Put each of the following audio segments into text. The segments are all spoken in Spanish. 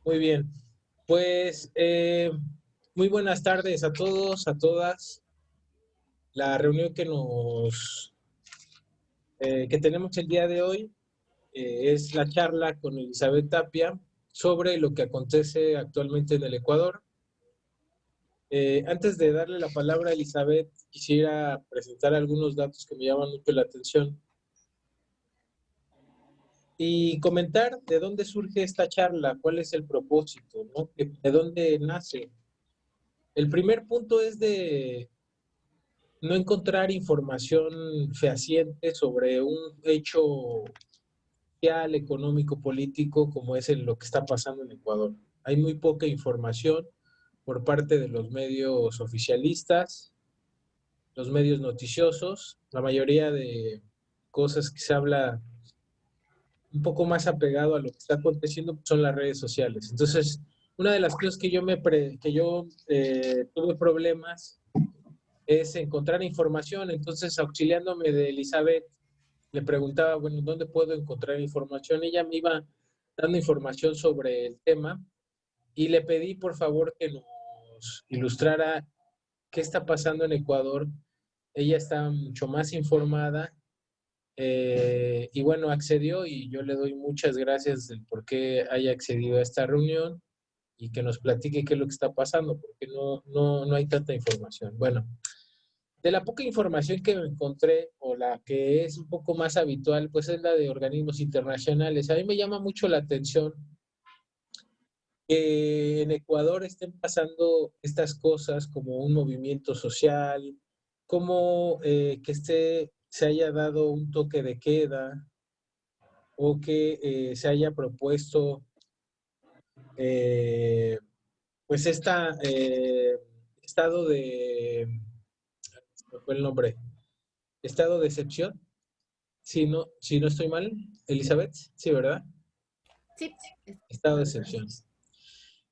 Muy bien. Pues muy buenas tardes a todos, a todas. La reunión que tenemos el día de hoy es la charla con Elizabeth Tapia sobre lo que acontece actualmente en el Ecuador. Antes de darle la palabra a Elizabeth, quisiera presentar algunos datos que me llaman mucho la atención y comentar de dónde surge esta charla, cuál es el propósito, ¿no? De dónde nace. El primer punto es de no encontrar información fehaciente sobre un hecho social, económico, político, como es lo que está pasando en Ecuador. Hay muy poca información por parte de los medios oficialistas, los medios noticiosos, la mayoría de cosas que se habla un poco más apegado a lo que está aconteciendo son las redes sociales. Entonces, una de las cosas que yo tuve problemas es encontrar información. Entonces, auxiliándome de Elizabeth, le preguntaba, bueno, ¿dónde puedo encontrar información? Ella me iba dando información sobre el tema y le pedí, por favor, que nos ilustrara qué está pasando en Ecuador. Ella está mucho más informada y bueno, accedió y yo le doy muchas gracias del por qué haya accedido a esta reunión y que nos platique qué es lo que está pasando, porque no hay tanta información. Bueno, de la poca información que encontré, o la que es un poco más habitual, pues es la de organismos internacionales. A mí me llama mucho la atención que en Ecuador estén pasando estas cosas como un movimiento social, como se haya dado un toque de queda o que se haya propuesto, eh, pues, estado de, ¿me fue el nombre? Estado de excepción. Si no estoy mal, Elizabeth, sí, ¿verdad? Sí, Estado de excepción.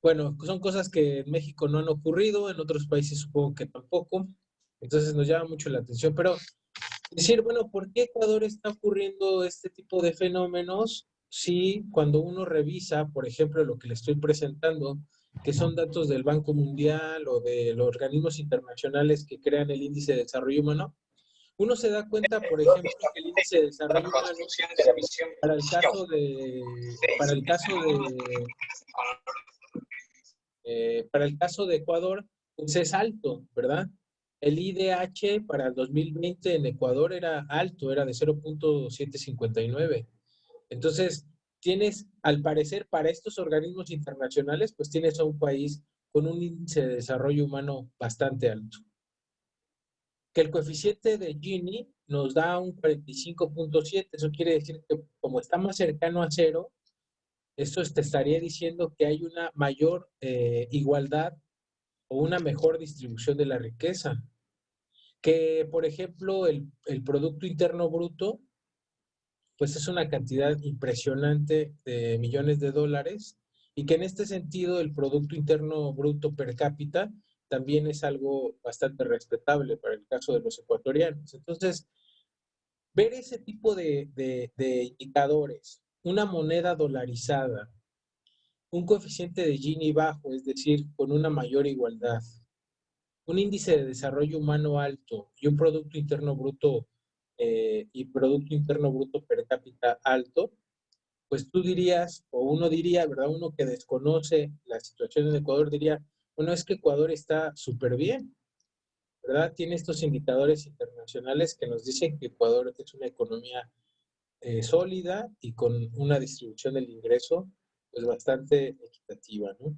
Bueno, son cosas que en México no han ocurrido, en otros países supongo que tampoco, entonces nos llama mucho la atención, pero decir, bueno, ¿por qué Ecuador está ocurriendo este tipo de fenómenos si cuando uno revisa, por ejemplo, lo que le estoy presentando, que son datos del Banco Mundial o de los organismos internacionales que crean el Índice de Desarrollo Humano, uno se da cuenta, por ejemplo, que el índice de desarrollo humano para el caso de Ecuador, pues es alto, ¿verdad? El IDH para el 2020 en Ecuador era alto, era de 0.759. Entonces, al parecer, para estos organismos internacionales, pues tienes a un país con un índice de desarrollo humano bastante alto. Que el coeficiente de Gini nos da un 45.7, eso quiere decir que como está más cercano a cero, esto te estaría diciendo que hay una mayor igualdad o una mejor distribución de la riqueza. Que, por ejemplo, el Producto Interno Bruto, pues es una cantidad impresionante de millones de dólares y que en este sentido el Producto Interno Bruto per cápita también es algo bastante respetable para el caso de los ecuatorianos. Entonces, ver ese tipo de indicadores, una moneda dolarizada, un coeficiente de Gini bajo, es decir, con una mayor igualdad, un índice de desarrollo humano alto y un Producto Interno Bruto per cápita alto, pues tú dirías, o uno diría, ¿verdad? Uno que desconoce la situación en Ecuador diría, bueno, es que Ecuador está súper bien, ¿verdad? Tiene estos indicadores internacionales que nos dicen que Ecuador es una economía sólida y con una distribución del ingreso pues bastante equitativa, ¿no?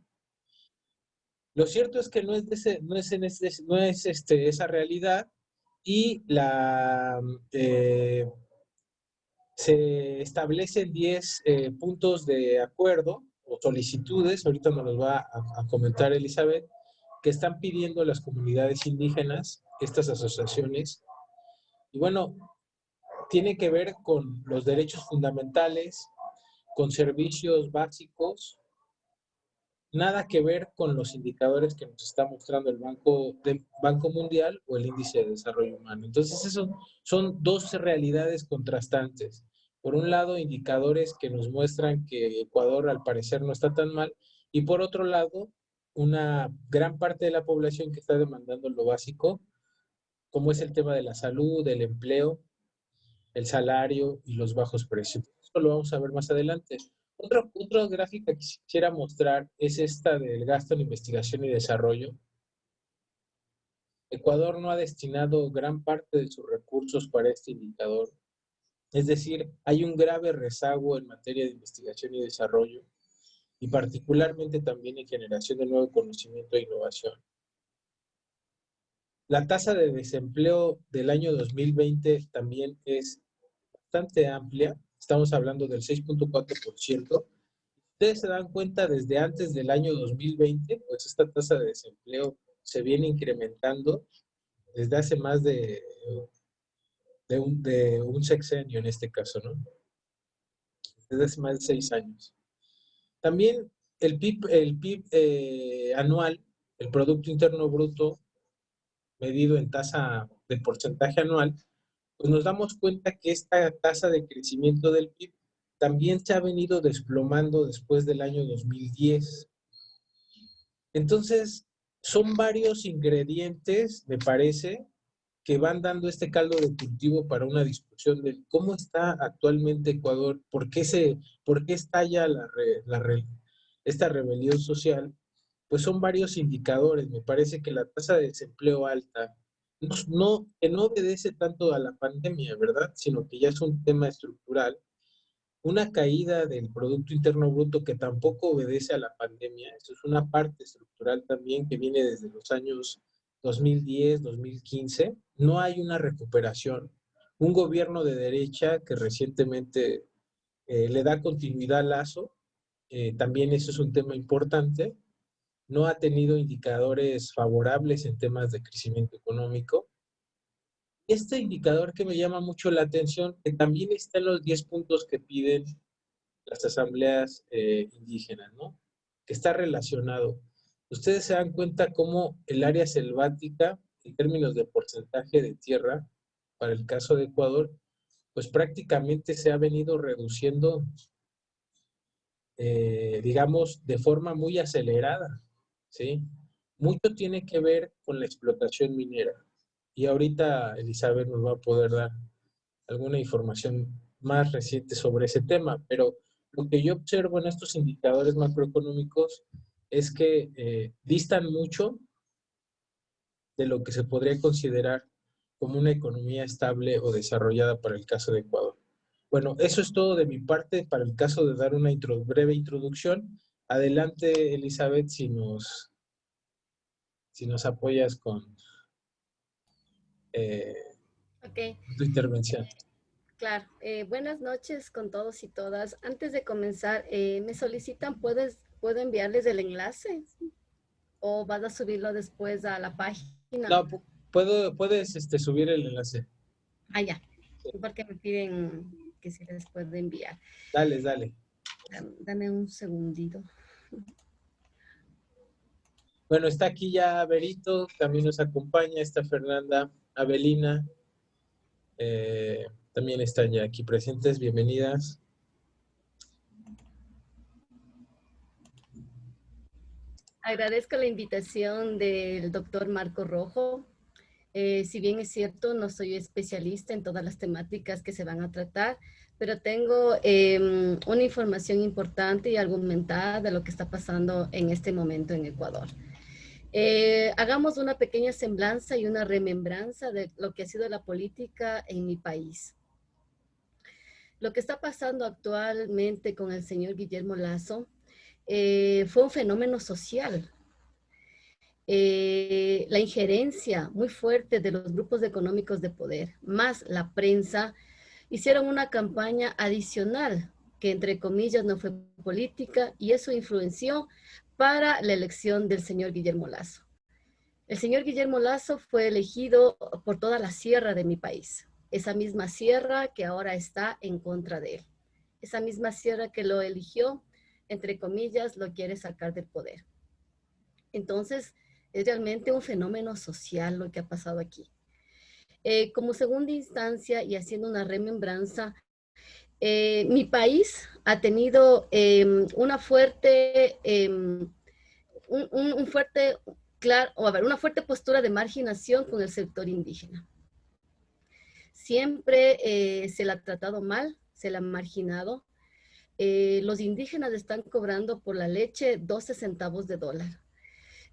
Lo cierto es que no es esa realidad y se establecen 10 puntos de acuerdo o solicitudes, ahorita nos los va a comentar Elizabeth, que están pidiendo las comunidades indígenas, estas asociaciones. Y bueno, tiene que ver con los derechos fundamentales, con servicios básicos, nada que ver con los indicadores que nos está mostrando el Banco Mundial o el Índice de Desarrollo Humano. Entonces, eso son dos realidades contrastantes. Por un lado, indicadores que nos muestran que Ecuador al parecer no está tan mal, Y por otro lado, una gran parte de la población que está demandando lo básico, como es el tema de la salud, el empleo, el salario y los bajos precios. Esto lo vamos a ver más adelante. Otra gráfica que quisiera mostrar es esta del gasto en investigación y desarrollo. Ecuador no ha destinado gran parte de sus recursos para este indicador. Es decir, hay un grave rezago en materia de investigación y desarrollo y particularmente también en generación de nuevo conocimiento e innovación. La tasa de desempleo del año 2020 también es bastante amplia. Estamos hablando del 6.4%. Ustedes se dan cuenta desde antes del año 2020, pues esta tasa de desempleo se viene incrementando desde hace más de un sexenio en este caso, ¿no? Desde hace más de 6 años. También el PIB anual, el Producto Interno Bruto, medido en tasa de porcentaje anual, pues nos damos cuenta que esta tasa de crecimiento del PIB también se ha venido desplomando después del año 2010. Entonces, son varios ingredientes, me parece, que van dando este caldo de cultivo para una discusión de cómo está actualmente Ecuador, por qué estalla esta rebelión social. Pues son varios indicadores. Me parece que la tasa de desempleo alta que no obedece tanto a la pandemia, ¿verdad? Sino que ya es un tema estructural. Una caída del Producto Interno Bruto que tampoco obedece a la pandemia. Eso es una parte estructural también que viene desde los años 2010, 2015. No hay una recuperación. Un gobierno de derecha que recientemente le da continuidad al Lazo, también eso es un tema importante. No ha tenido indicadores favorables en temas de crecimiento económico. Este indicador que me llama mucho la atención, que también está en los 10 puntos que piden las asambleas indígenas, ¿no? Que está relacionado. Ustedes se dan cuenta cómo el área selvática, en términos de porcentaje de tierra, para el caso de Ecuador, pues prácticamente se ha venido reduciendo, digamos, de forma muy acelerada, ¿sí? Mucho tiene que ver con la explotación minera. Y ahorita Elizabeth nos va a poder dar alguna información más reciente sobre ese tema, pero lo que yo observo en estos indicadores macroeconómicos es que distan mucho de lo que se podría considerar como una economía estable o desarrollada para el caso de Ecuador. Bueno, eso es todo de mi parte para el caso de dar una breve introducción. Adelante, Elizabeth, si nos apoyas eh, Ok, tu intervención. claro. Buenas noches con todos y todas. Antes de comenzar, me solicitan, ¿puedo enviarles el enlace o vas a subirlo después a la página? No, puedes subir el enlace. Ah, ya, porque me piden que si les puedo enviar. Dale, dale. Dame un segundito. Bueno, está aquí ya Berito, también nos acompaña, está Fernanda, Avelina, también están ya aquí presentes, bienvenidas. Agradezco la invitación del doctor Marco Rojo. Si bien es cierto, no soy especialista en todas las temáticas que se van a tratar, pero tengo una información importante y argumentada de lo que está pasando en este momento en Ecuador. Hagamos una pequeña semblanza y una remembranza de lo que ha sido la política en mi país. Lo que está pasando actualmente con el señor Guillermo Lasso fue un fenómeno social. La injerencia muy fuerte de los grupos económicos de poder, más la prensa, hicieron una campaña adicional que entre comillas no fue política y eso influenció para la elección del señor Guillermo Lasso. El señor Guillermo Lasso fue elegido por toda la sierra de mi país, esa misma sierra que ahora está en contra de él, esa misma sierra que lo eligió, entre comillas, lo quiere sacar del poder. Entonces, es realmente un fenómeno social lo que ha pasado aquí. Como segunda instancia y haciendo una remembranza, Mi país ha tenido una fuerte, un fuerte, claro, a ver, una fuerte postura de marginación con el sector indígena. Siempre se la ha tratado mal, se la ha marginado. Los indígenas están cobrando por la leche 12 centavos de dólar.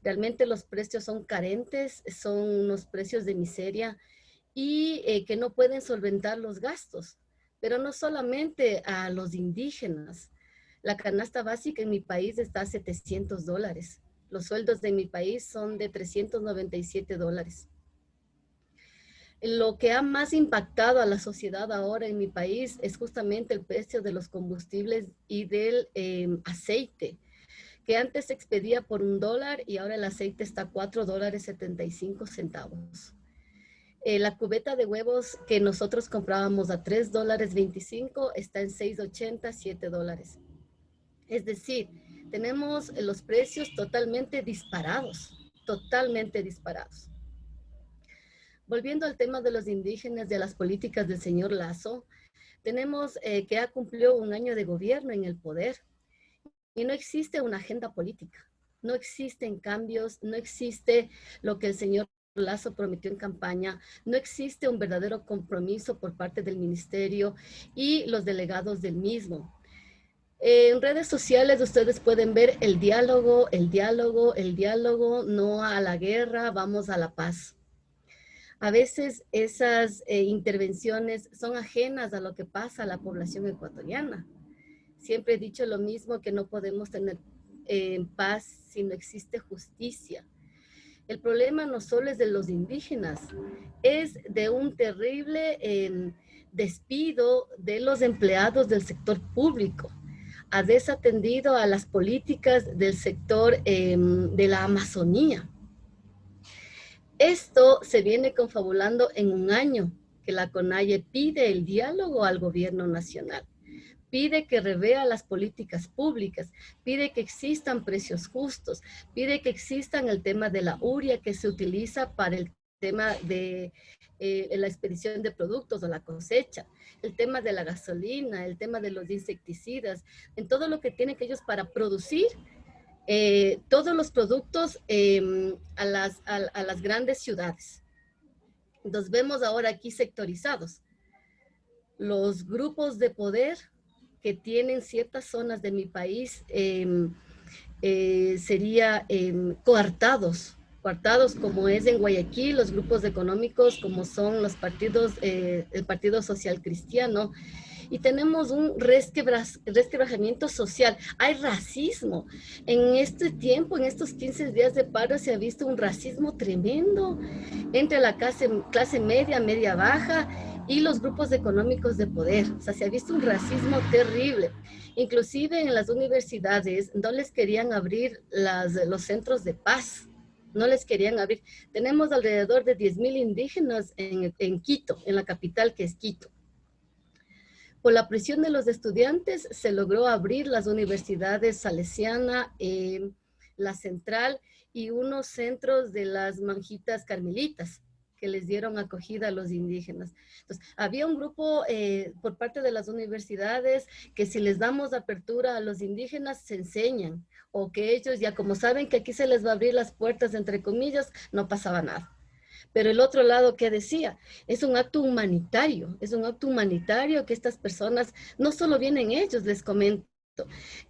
Realmente los precios son carentes, son unos precios de miseria y que no pueden solventar los gastos. Pero no solamente a los indígenas. La canasta básica en mi país está a 700 dólares. Los sueldos de mi país son de 397 dólares. Lo que ha más impactado a la sociedad ahora en mi país es justamente el precio de los combustibles y del aceite, que antes se expedía por $1 y ahora el aceite está a $4.75. La cubeta de huevos que nosotros comprábamos a $3.25 está en $6.80, $7. Es decir, tenemos los precios totalmente disparados, totalmente disparados. Volviendo al tema de los indígenas, de las políticas del señor Lazo, tenemos que ha cumplido un año de gobierno en el poder y no existe una agenda política, no existen cambios, no existe lo que el señor Lazo prometió en campaña, no existe un verdadero compromiso por parte del ministerio y los delegados del mismo. En redes sociales ustedes pueden ver el diálogo, el diálogo, el diálogo, no a la guerra, vamos a la paz. A veces esas intervenciones son ajenas a lo que pasa a la población ecuatoriana. Siempre he dicho lo mismo, que no podemos tener paz si no existe justicia. El problema no solo es de los indígenas, es de un terrible despido de los empleados del sector público. Ha desatendido a las políticas del sector de la Amazonía. Esto se viene confabulando en un año que la CONAIE pide el diálogo al gobierno nacional, pide que revea las políticas públicas, pide que existan precios justos, pide que existan el tema de la urea que se utiliza para el tema de la expedición de productos o la cosecha, el tema de la gasolina, el tema de los insecticidas, en todo lo que tienen que ellos para producir todos los productos a las grandes ciudades. Nos vemos ahora aquí sectorizados. Los grupos de poder que tienen ciertas zonas de mi país sería coartados como es en Guayaquil, los grupos económicos como son los partidos, el Partido Social Cristiano, y tenemos un resquebrajamiento social. Hay racismo. En este tiempo, en estos 15 días de paro, se ha visto un racismo tremendo entre la clase media, media baja y los grupos económicos de poder. O sea, se ha visto un racismo terrible. Inclusive en las universidades no les querían abrir los centros de paz. No les querían abrir. Tenemos alrededor de 10,000 indígenas en Quito, en la capital que es Quito. Por la presión de los estudiantes se logró abrir las universidades Salesiana, la Central y unos centros de las monjitas carmelitas que les dieron acogida a los indígenas. Entonces, había un grupo por parte de las universidades que si les damos apertura a los indígenas se enseñan, o que ellos ya como saben que aquí se les va a abrir las puertas, entre comillas, no pasaba nada. Pero el otro lado que decía, es un acto humanitario que estas personas, no solo vienen ellos, les comento,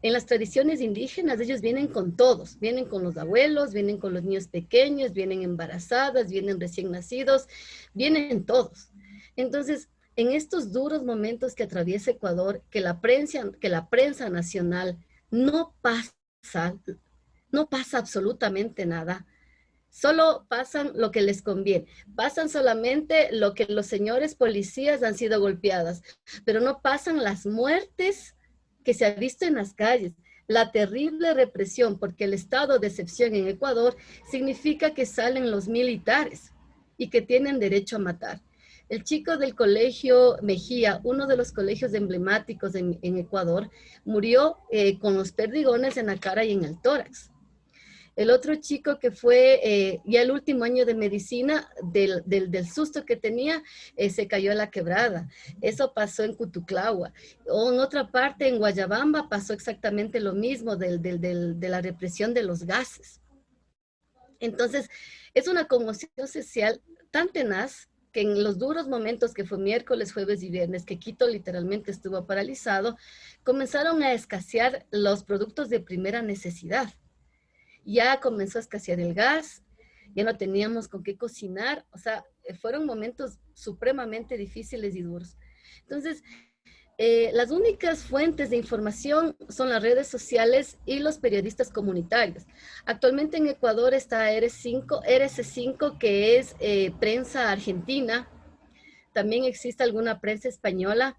en las tradiciones indígenas ellos vienen con todos, vienen con los abuelos, vienen con los niños pequeños, vienen embarazadas, vienen recién nacidos, vienen todos. Entonces, en estos duros momentos que atraviesa Ecuador, que la prensa nacional no pasa absolutamente nada. Solo pasan lo que les conviene. Pasan solamente lo que los señores policías han sido golpeadas, pero no pasan las muertes que se ha visto en las calles. La terrible represión, porque el estado de excepción en Ecuador significa que salen los militares y que tienen derecho a matar. El chico del colegio Mejía, uno de los colegios emblemáticos en Ecuador, murió con los perdigones en la cara y en el tórax. El otro chico que fue ya el último año de medicina, del susto que tenía, se cayó a la quebrada. Eso pasó en Cutuclagua. O en otra parte, en Guayabamba, pasó exactamente lo mismo de la represión de los gases. Entonces, es una conmoción social tan tenaz que en los duros momentos que fue miércoles, jueves y viernes, que Quito literalmente estuvo paralizado, comenzaron a escasear los productos de primera necesidad. Ya comenzó a escasear el gas, ya no teníamos con qué cocinar, o sea, fueron momentos supremamente difíciles y duros. Entonces, las únicas fuentes de información son las redes sociales y los periodistas comunitarios. Actualmente en Ecuador está RC5 que es prensa argentina. También existe alguna prensa española,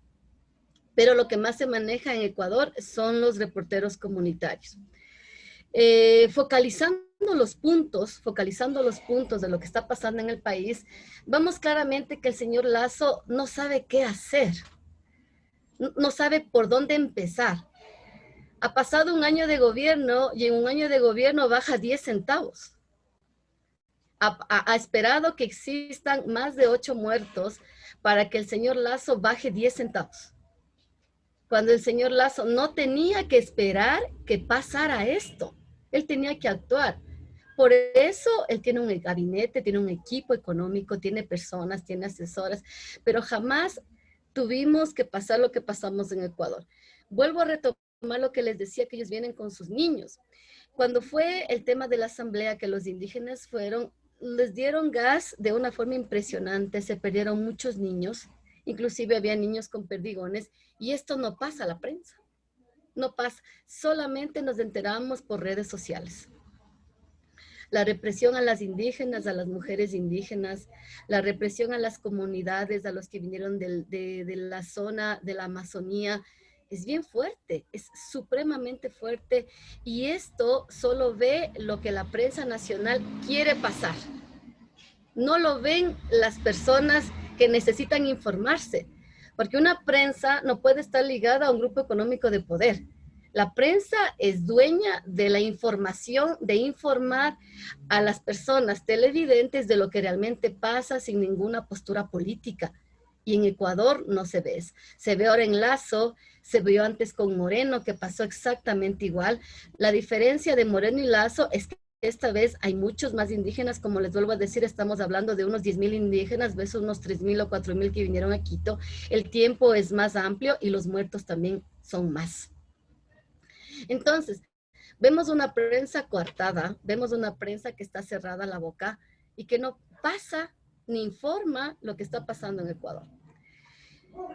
pero lo que más se maneja en Ecuador son los reporteros comunitarios. Focalizando los puntos de lo que está pasando en el país, vemos claramente que el señor Lasso no sabe qué hacer. No sabe por dónde empezar. Ha pasado un año de gobierno y en un año de gobierno baja 10 centavos. Ha esperado que existan más de 8 muertos para que el señor Lasso baje 10 centavos. Cuando el señor Lasso no tenía que esperar que pasara esto. Él tenía que actuar. Por eso él tiene un gabinete, tiene un equipo económico, tiene personas, tiene asesoras, pero jamás tuvimos que pasar lo que pasamos en Ecuador. Vuelvo a retomar lo que les decía, que ellos vienen con sus niños. Cuando fue el tema de la asamblea, que los indígenas fueron, les dieron gas de una forma impresionante, se perdieron muchos niños, inclusive había niños con perdigones, y esto no pasa a la prensa. No pasa, solamente nos enteramos por redes sociales. La represión a las indígenas, a las mujeres indígenas, la represión a las comunidades, a los que vinieron de la zona de la Amazonía, es bien fuerte, es supremamente fuerte, y esto solo ve lo que la prensa nacional quiere pasar. No lo ven las personas que necesitan informarse, porque una prensa no puede estar ligada a un grupo económico de poder. La prensa es dueña de la información, de informar a las personas televidentes de lo que realmente pasa sin ninguna postura política. Y en Ecuador no se ve eso. Se ve ahora en Lasso, se vio antes con Moreno, que pasó exactamente igual. La diferencia de Moreno y Lasso es que esta vez hay muchos más indígenas, como les vuelvo a decir, estamos hablando de unos 10,000 indígenas versus unos 3,000 o 4,000 que vinieron a Quito. El tiempo es más amplio y los muertos también son más. Entonces, vemos una prensa coartada, vemos una prensa que está cerrada la boca y que no pasa ni informa lo que está pasando en Ecuador.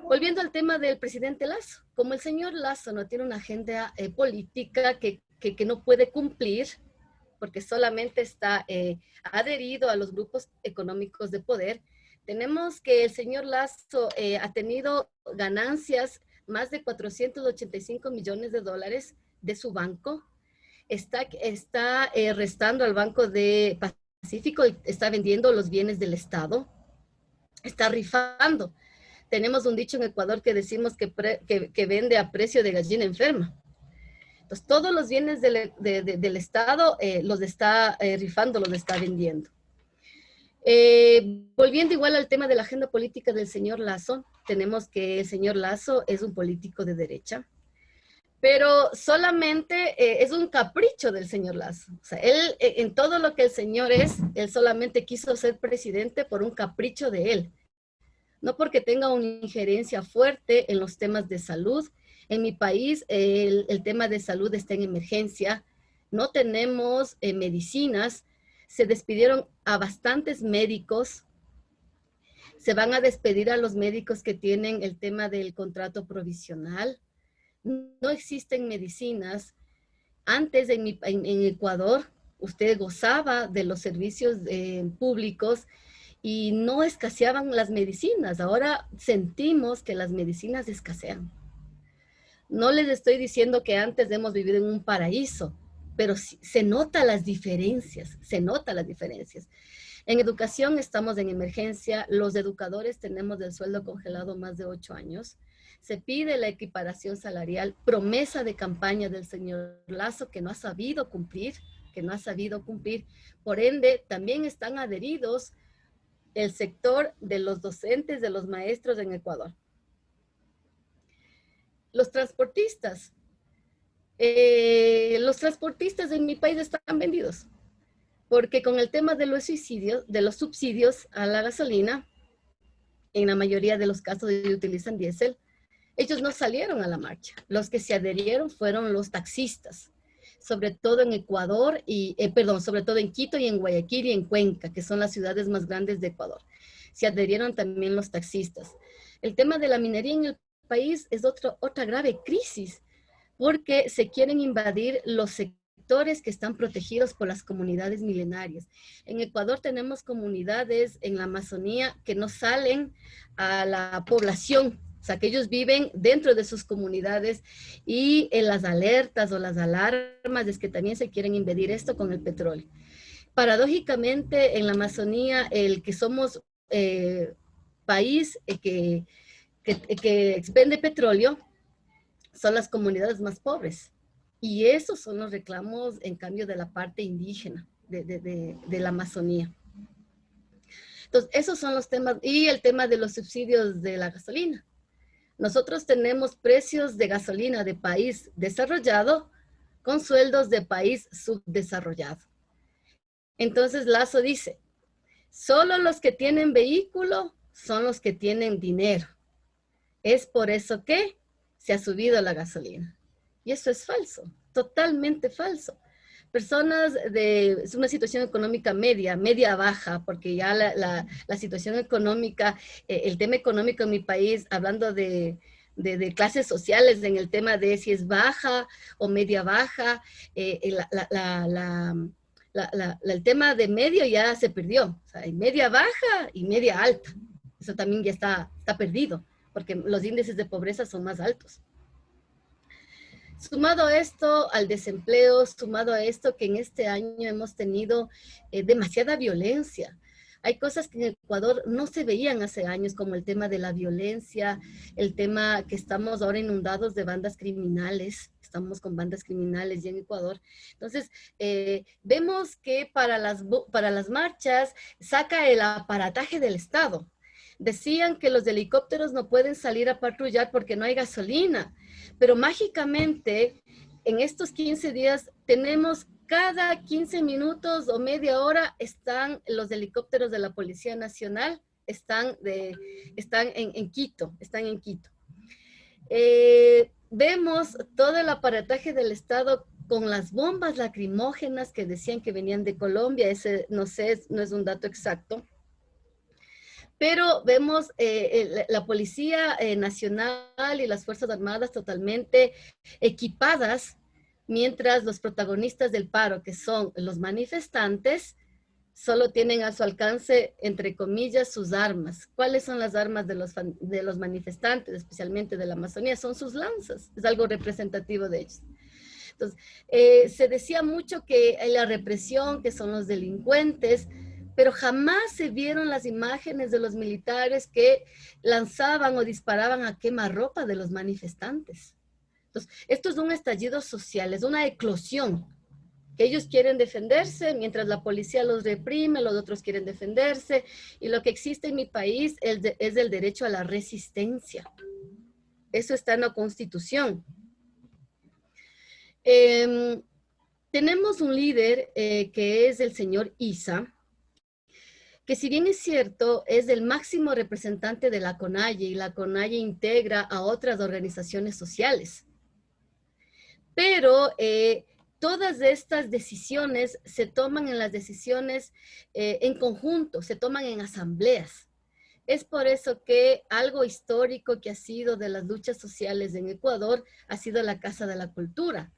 Volviendo al tema del presidente Lasso, como el señor Lasso no tiene una agenda política que no puede cumplir, porque solamente está adherido a los grupos económicos de poder, tenemos que el señor Lasso ha tenido ganancias más de 485 millones de dólares de su banco, está restando al Banco de Pacífico, está vendiendo los bienes del Estado, está rifando. Tenemos un dicho en Ecuador que decimos que vende a precio de gallina enferma. Entonces, todos los bienes del Estado los está rifando, los está vendiendo. Volviendo igual al tema de la agenda política del señor Lasso, tenemos que el señor Lasso es un político de derecha, pero solamente es un capricho del señor Lasso. O sea, él, en todo lo que el señor es, él solamente quiso ser presidente por un capricho de él, no porque tenga una injerencia fuerte en los temas de salud. En mi país, el tema de salud está en emergencia, no tenemos medicinas, se despidieron a bastantes médicos, se van a despedir a los médicos que tienen el tema del contrato provisional, no existen medicinas. Antes en Ecuador, usted gozaba de los servicios públicos y no escaseaban las medicinas. Ahora sentimos que las medicinas escasean. No les estoy diciendo que antes hemos vivido en un paraíso, pero se notan las diferencias, se notan las diferencias. En educación estamos en emergencia, los educadores tenemos el sueldo congelado más de 8 años. Se pide la equiparación salarial, promesa de campaña del señor Lasso que no ha sabido cumplir. que no ha sabido cumplir. Por ende, también están adheridos el sector de los docentes, de los maestros en Ecuador. Los transportistas. Los transportistas en mi país están vendidos, porque con el tema de los subsidios a la gasolina, en la mayoría de los casos ellos utilizan diésel, ellos no salieron a la marcha. Los que se adherieron fueron los taxistas, sobre todo en Ecuador, sobre todo en Quito y en Guayaquil y en Cuenca, que son las ciudades más grandes de Ecuador. Se adherieron también los taxistas. El tema de la minería en el país es otra grave crisis, porque se quieren invadir los sectores que están protegidos por las comunidades milenarias. En Ecuador tenemos comunidades en la Amazonía que no salen a la población, o sea, que ellos viven dentro de sus comunidades, y en las alertas o las alarmas es que también se quieren invadir esto con el petróleo. Paradójicamente, en la Amazonía, el que somos país que expende petróleo, son las comunidades más pobres. Y esos son los reclamos, en cambio, de la parte indígena de la Amazonía. Entonces, esos son los temas. Y el tema de los subsidios de la gasolina. Nosotros tenemos precios de gasolina de país desarrollado con sueldos de país subdesarrollado. Entonces, Lazo dice, solo los que tienen vehículo son los que tienen dinero. Es por eso que se ha subido la gasolina. Y eso es falso, totalmente falso. Personas de una situación económica media baja, porque ya la situación económica, el tema económico en mi país, hablando de clases sociales, en el tema de si es baja o media baja, el tema de medio ya se perdió. O sea, hay media baja y media alta. Eso también ya está perdido, porque los índices de pobreza son más altos. Sumado a esto, al desempleo, sumado a esto que en este año hemos tenido demasiada violencia. Hay cosas que en Ecuador no se veían hace años, como el tema de la violencia, el tema que estamos ahora inundados de bandas criminales. Estamos con bandas criminales ya en Ecuador. Entonces, vemos que para las marchas saca el aparataje del Estado. Decían que los helicópteros no pueden salir a patrullar porque no hay gasolina, pero mágicamente en estos 15 días tenemos cada 15 minutos o media hora están los helicópteros de la Policía Nacional, están en Quito. Vemos todo el aparataje del Estado con las bombas lacrimógenas que decían que venían de Colombia. Ese no sé, no es un dato exacto. Pero vemos la Policía Nacional y las Fuerzas Armadas totalmente equipadas, mientras los protagonistas del paro, que son los manifestantes, solo tienen a su alcance, entre comillas, sus armas. ¿Cuáles son las armas de los manifestantes, especialmente de la Amazonía? Son sus lanzas. Es algo representativo de ellos. Entonces, se decía mucho que la represión, que son los delincuentes, pero jamás se vieron las imágenes de los militares que lanzaban o disparaban a quemarropa de los manifestantes. Entonces, esto es un estallido social, es una eclosión, que ellos quieren defenderse, mientras la policía los reprime, los otros quieren defenderse, y lo que existe en mi país es el derecho a la resistencia. Eso está en la Constitución. Tenemos un líder que es el señor Issa, que si bien es cierto, es el máximo representante de la CONAIE, y la CONAIE integra a otras organizaciones sociales. Pero todas estas decisiones se toman en conjunto, se toman en asambleas. Es por eso que algo histórico que ha sido de las luchas sociales en Ecuador ha sido la Casa de la Cultura.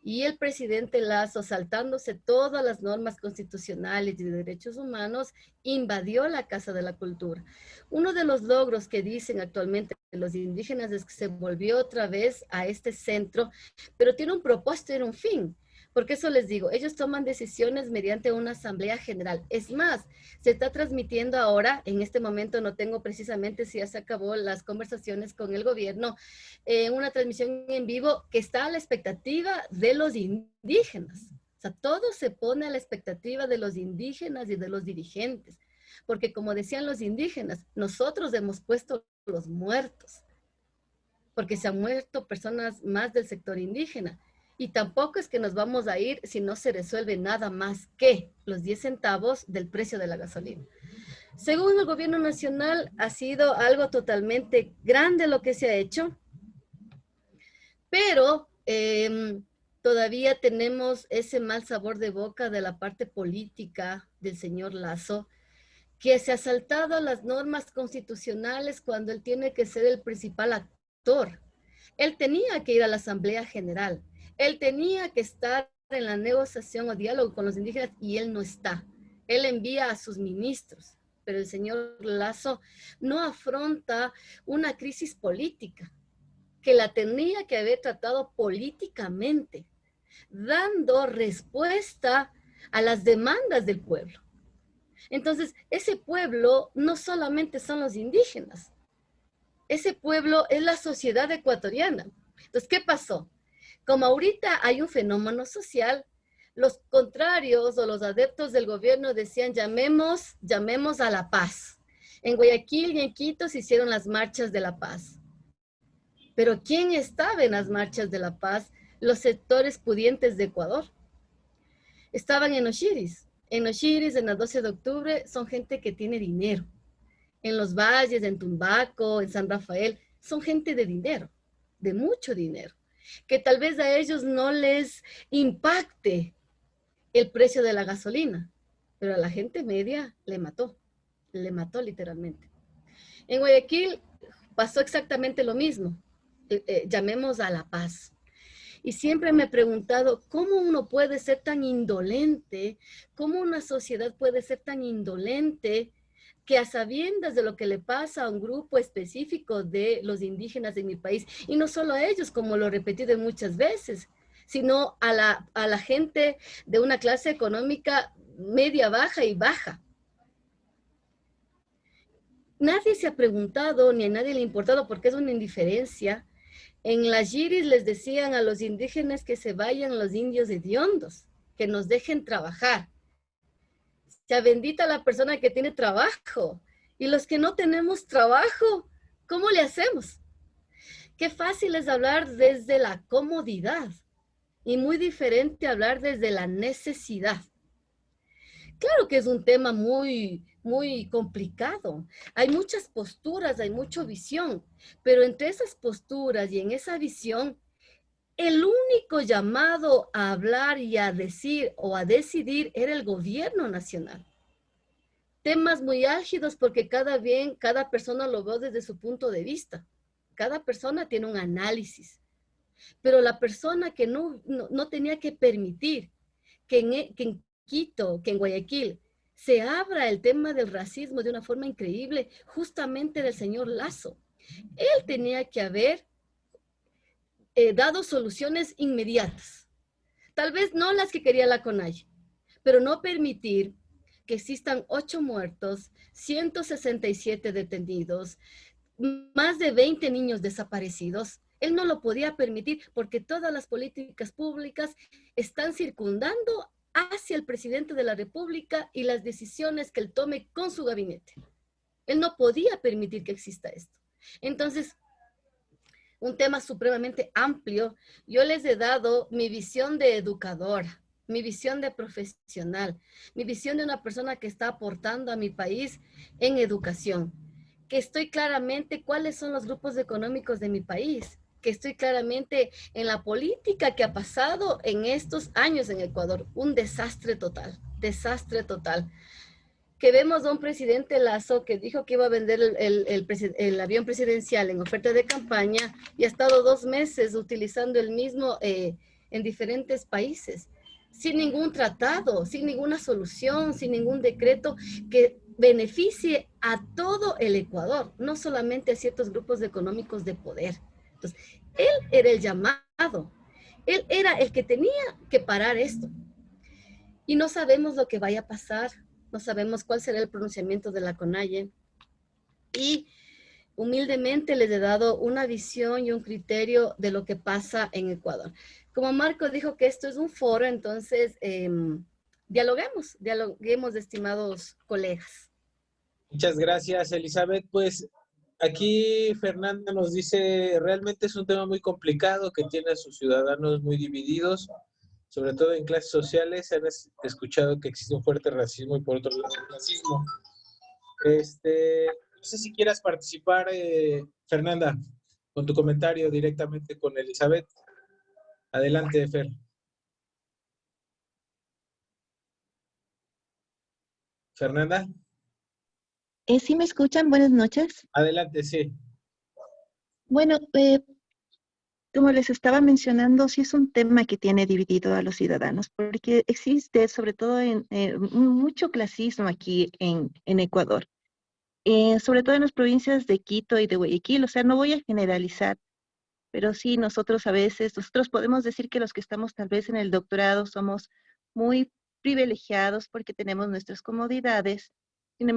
Y el presidente Lazo, saltándose todas las normas constitucionales y de derechos humanos, invadió la Casa de la Cultura. Uno de los logros que dicen actualmente los indígenas es que se volvió otra vez a este centro, pero tiene un propósito y un fin. Porque eso les digo, ellos toman decisiones mediante una asamblea general. Es más, se está transmitiendo ahora, en este momento no tengo precisamente si ya se acabó las conversaciones con el gobierno, una transmisión en vivo que está a la expectativa de los indígenas. O sea, todo se pone a la expectativa de los indígenas y de los dirigentes. Porque como decían los indígenas, nosotros hemos puesto los muertos. Porque se han muerto personas más del sector indígena. Y tampoco es que nos vamos a ir si no se resuelve nada más que los 10 centavos del precio de la gasolina. Según el gobierno nacional, ha sido algo totalmente grande lo que se ha hecho, pero todavía tenemos ese mal sabor de boca de la parte política del señor Lasso, que se ha saltado las normas constitucionales cuando él tiene que ser el principal actor. Él tenía que ir a la Asamblea General, él tenía que estar en la negociación o diálogo con los indígenas y él no está. Él envía a sus ministros, pero el señor Lasso no afronta una crisis política que la tenía que haber tratado políticamente, dando respuesta a las demandas del pueblo. Entonces, ese pueblo no solamente son los indígenas, ese pueblo es la sociedad ecuatoriana. Entonces, ¿qué pasó? Como ahorita hay un fenómeno social, los contrarios o los adeptos del gobierno decían llamemos a la paz. En Guayaquil y en Quito se hicieron las marchas de la paz. Pero ¿quién estaba en las marchas de la paz? Los sectores pudientes de Ecuador. Estaban en Oshiris. En Oshiris, en la 12 de octubre, son gente que tiene dinero. En los valles, en Tumbaco, en San Rafael, son gente de dinero, de mucho dinero, que tal vez a ellos no les impacte el precio de la gasolina, pero a la gente media le mató literalmente. En Guayaquil pasó exactamente lo mismo. Llamemos a la paz. Y siempre me he preguntado cómo uno puede ser tan indolente, cómo una sociedad puede ser tan indolente que a sabiendas de lo que le pasa a un grupo específico de los indígenas de mi país, y no solo a ellos, como lo he repetido muchas veces, sino a la gente de una clase económica media, baja y baja. Nadie se ha preguntado, ni a nadie le ha importado, porque es una indiferencia. En las Yiris les decían a los indígenas que se vayan los indios hediondos, que nos dejen trabajar. Sea bendita la persona que tiene trabajo. Y los que no tenemos trabajo, ¿cómo le hacemos? Qué fácil es hablar desde la comodidad y muy diferente hablar desde la necesidad. Claro que es un tema muy complicado. Hay muchas posturas, hay mucha visión, pero entre esas posturas y en esa visión, el único llamado a hablar y a decir o a decidir era el gobierno nacional. Temas muy álgidos porque cada persona lo ve desde su punto de vista. Cada persona tiene un análisis. Pero la persona que no tenía que permitir que en Quito, que en Guayaquil, se abra el tema del racismo de una forma increíble, justamente del señor Lasso. Él tenía que haber dado soluciones inmediatas. Tal vez no las que quería la CONAIE, pero no permitir que existan 8 muertos, 167 detenidos, más de 20 niños desaparecidos. Él no lo podía permitir porque todas las políticas públicas están circundando hacia el presidente de la República y las decisiones que él tome con su gabinete. Él no podía permitir que exista esto. Entonces, un tema supremamente amplio. Yo les he dado mi visión de educadora, mi visión de profesional, mi visión de una persona que está aportando a mi país en educación, que estoy claramente cuáles son los grupos económicos de mi país, que estoy claramente en la política que ha pasado en estos años en Ecuador. Un desastre total, que vemos a un presidente Lasso que dijo que iba a vender el avión presidencial en oferta de campaña y ha estado 2 meses utilizando el mismo en diferentes países, sin ningún tratado, sin ninguna solución, sin ningún decreto que beneficie a todo el Ecuador, no solamente a ciertos grupos económicos de poder. Entonces, él era el llamado, él era el que tenía que parar esto. Y no sabemos lo que vaya a pasar, no sabemos cuál será el pronunciamiento de la CONAIE. Y humildemente les he dado una visión y un criterio de lo que pasa en Ecuador. Como Marco dijo que esto es un foro, entonces dialoguemos, estimados colegas. Muchas gracias, Elizabeth. Pues aquí Fernanda nos dice, realmente es un tema muy complicado que tiene a sus ciudadanos muy divididos, sobre todo en clases sociales. Han escuchado que existe un fuerte racismo y por otro lado el racismo. No sé si quieras participar, Fernanda, con tu comentario directamente con Elizabeth. Adelante, Fer. Fernanda, ¿Sí me escuchan? Buenas noches. adelante, sí. Bueno, como les estaba mencionando, sí es un tema que tiene dividido a los ciudadanos, porque existe sobre todo mucho clasismo aquí en Ecuador, sobre todo en las provincias de Quito y de Guayaquil. O sea, no voy a generalizar, pero sí nosotros podemos decir que los que estamos tal vez en el doctorado somos muy privilegiados porque tenemos nuestras comodidades. Sin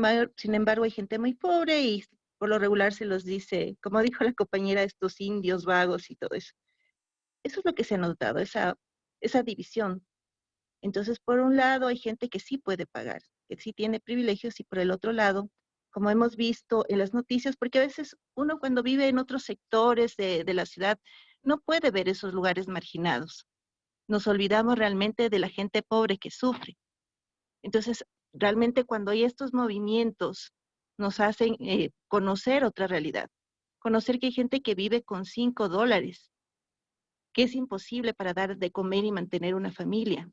embargo, hay gente muy pobre y por lo regular se los dice, como dijo la compañera, estos indios vagos y todo eso. Eso es lo que se ha notado, esa división. Entonces, por un lado, hay gente que sí puede pagar, que sí tiene privilegios, y por el otro lado, como hemos visto en las noticias, porque a veces uno cuando vive en otros sectores de la ciudad no puede ver esos lugares marginados. Nos olvidamos realmente de la gente pobre que sufre. Entonces, realmente cuando hay estos movimientos, nos hacen conocer otra realidad, conocer que hay gente que vive con $5, que es imposible para dar de comer y mantener una familia.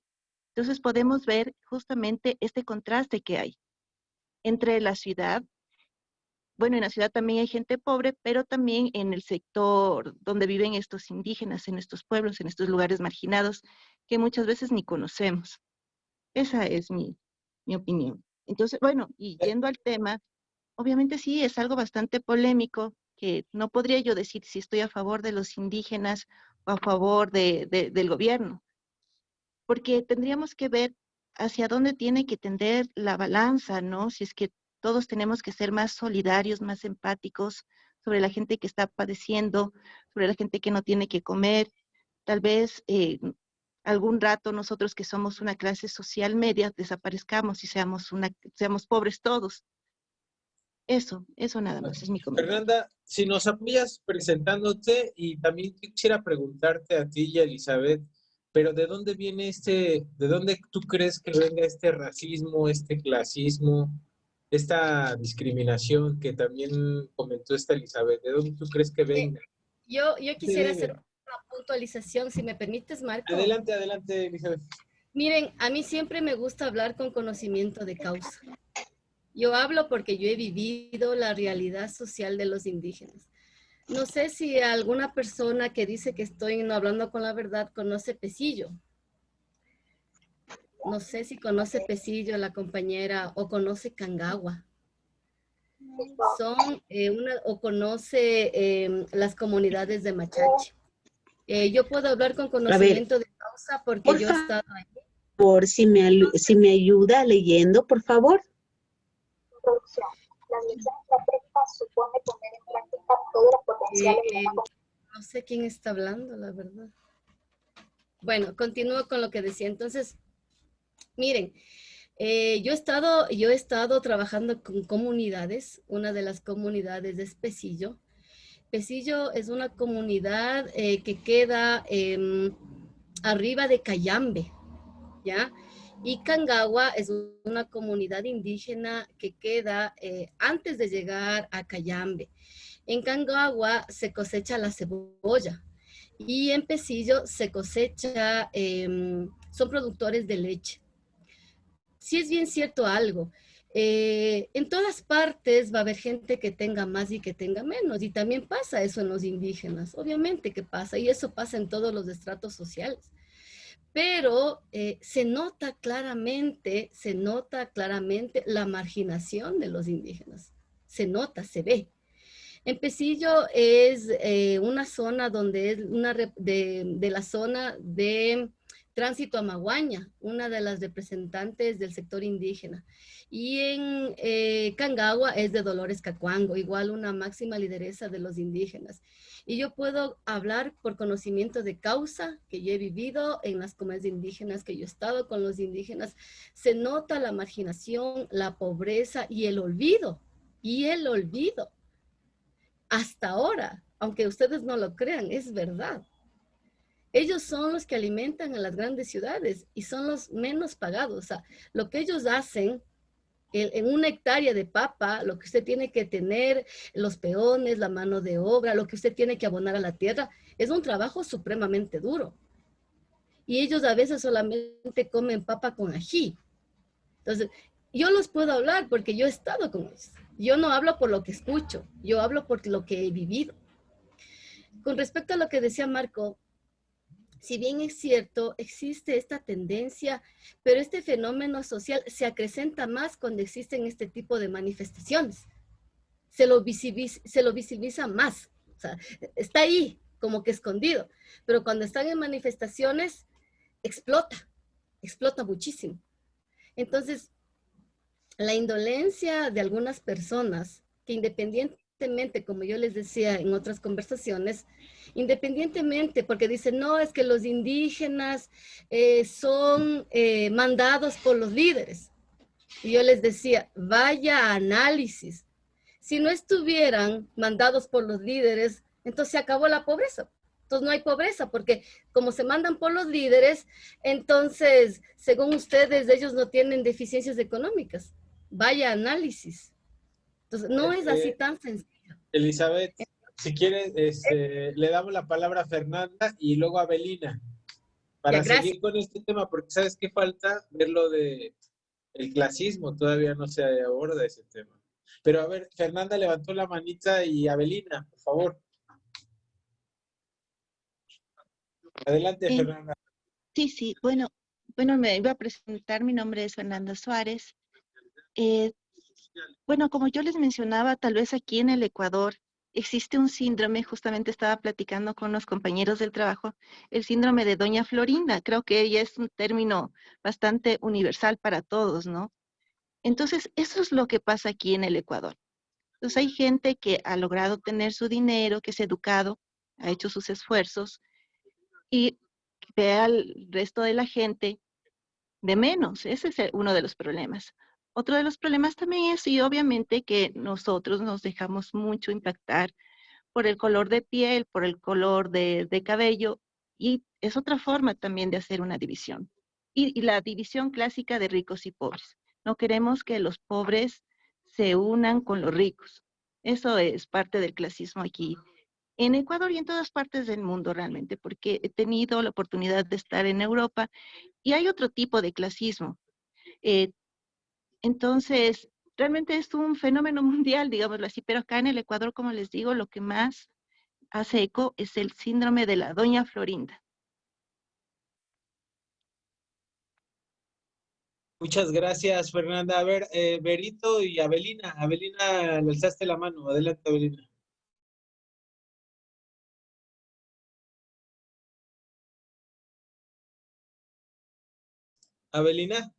Entonces podemos ver justamente este contraste que hay entre la ciudad. Bueno, en la ciudad también hay gente pobre, pero también en el sector donde viven estos indígenas, en estos pueblos, en estos lugares marginados, que muchas veces ni conocemos. Esa es mi opinión. Entonces, bueno, y yendo al tema, obviamente sí, es algo bastante polémico, que no podría yo decir si estoy a favor de los indígenas o a favor del gobierno, porque tendríamos que ver hacia dónde tiene que tender la balanza, ¿no? Si es que todos tenemos que ser más solidarios, más empáticos sobre la gente que está padeciendo, sobre la gente que no tiene que comer. Tal vez algún rato nosotros que somos una clase social media desaparezcamos y seamos pobres todos. Eso nada más es mi comentario. Fernanda, si nos apoyas presentándote, y también quisiera preguntarte a ti y a Elizabeth, pero ¿de dónde tú crees que venga este racismo, este clasismo, esta discriminación que también comentó esta Elizabeth? ¿De dónde tú crees que Eh, venga? yo ¿De quisiera hacer debe? una puntualización, si me permites, Marco. Adelante, adelante, Elizabeth. Miren, a mí siempre me gusta hablar con conocimiento de causa. Yo hablo porque yo he vivido la realidad social de los indígenas. No sé si alguna persona que dice que estoy no hablando con la verdad conoce Pesillo. No sé si conoce Pesillo, la compañera, o conoce Cangagua. O conoce las comunidades de Machache. Yo puedo hablar con A ver, conocimiento de causa porque por yo he estado ahí. favor, si me ayuda leyendo, por favor. Introducción. La visión estratégica supone poner en práctica todos los potenciales de una No sé quién está hablando, la verdad. Bueno, continúo con lo que decía. Entonces, miren, yo he estado trabajando con comunidades. Una de las comunidades es Pesillo. Pesillo es una comunidad que queda arriba de Cayambe, ¿ya? Y Cangagua es una comunidad indígena que queda antes de llegar a Cayambe. En Cangagua se cosecha la cebolla y en Pesillo se cosecha, son productores de leche. Sí es bien cierto algo. En todas partes va a haber gente que tenga más y que tenga menos, y también pasa eso en los indígenas, obviamente que pasa, y eso pasa en todos los estratos sociales. Pero se nota claramente la marginación de los indígenas. Se nota, se ve. En Pesillo es una zona donde es de la zona de Tránsito Amaguaña, una de las representantes del sector indígena. Y en Cangagua es de Dolores Cacuango, igual una máxima lideresa de los indígenas. Y yo puedo hablar por conocimiento de causa, que yo he vivido en las comunidades indígenas, que yo he estado con los indígenas. Se nota la marginación, la pobreza y el olvido. Y el olvido. Hasta ahora, aunque ustedes no lo crean, es verdad. Ellos son los que alimentan a las grandes ciudades y son los menos pagados. O sea, lo que ellos hacen en una hectárea de papa, lo que usted tiene que tener, los peones, la mano de obra, lo que usted tiene que abonar a la tierra, es un trabajo supremamente duro. Y ellos a veces solamente comen papa con ají. Entonces, yo los puedo hablar porque yo he estado con ellos. Yo no hablo por lo que escucho, yo hablo por lo que he vivido. Con respecto a lo que decía Marco, si bien es cierto, existe esta tendencia, pero este fenómeno social se acrecenta más cuando existen este tipo de manifestaciones. Se lo visibiliza más. O sea, está ahí, como que escondido. Pero cuando están en manifestaciones, explota muchísimo. Entonces, la indolencia de algunas personas que independientemente, como yo les decía en otras conversaciones, independientemente, porque dicen, no, es que los indígenas son mandados por los líderes. Y yo les decía, vaya análisis. Si no estuvieran mandados por los líderes, entonces se acabó la pobreza. Entonces no hay pobreza, porque como se mandan por los líderes, entonces, según ustedes, ellos no tienen deficiencias económicas. Vaya análisis. Entonces, no es así tan sencillo. Elizabeth, si quieres, le damos la palabra a Fernanda y luego a Belina para seguir con este tema, porque ¿sabes qué falta? Ver lo de el clasismo, todavía no se aborda ese tema. Pero a ver, Fernanda levantó la manita y Abelina, por favor. Adelante, Fernanda. Sí, bueno, me iba a presentar, mi nombre es Fernanda Suárez. Bueno, como yo les mencionaba, tal vez aquí en el Ecuador existe un síndrome, justamente estaba platicando con los compañeros del trabajo, el síndrome de Doña Florinda. Creo que ella es un término bastante universal para todos, ¿no? Entonces, eso es lo que pasa aquí en el Ecuador. Entonces, hay gente que ha logrado tener su dinero, que es educado, ha hecho sus esfuerzos y ve al resto de la gente de menos. Ese es uno de los problemas. Otro de los problemas también es, y obviamente, que nosotros nos dejamos mucho impactar por el color de piel, por el color de cabello, y es otra forma también de hacer una división. Y la división clásica de ricos y pobres. No queremos que los pobres se unan con los ricos. Eso es parte del clasismo aquí en Ecuador y en todas partes del mundo realmente, porque he tenido la oportunidad de estar en Europa y hay otro tipo de clasismo. Entonces, realmente es un fenómeno mundial, digámoslo así, pero acá en el Ecuador, como les digo, lo que más hace eco es el síndrome de la Doña Florinda. Muchas gracias, Fernanda. A ver, Berito y Abelina. Abelina, le alzaste la mano. Adelante, Abelina. Abelina.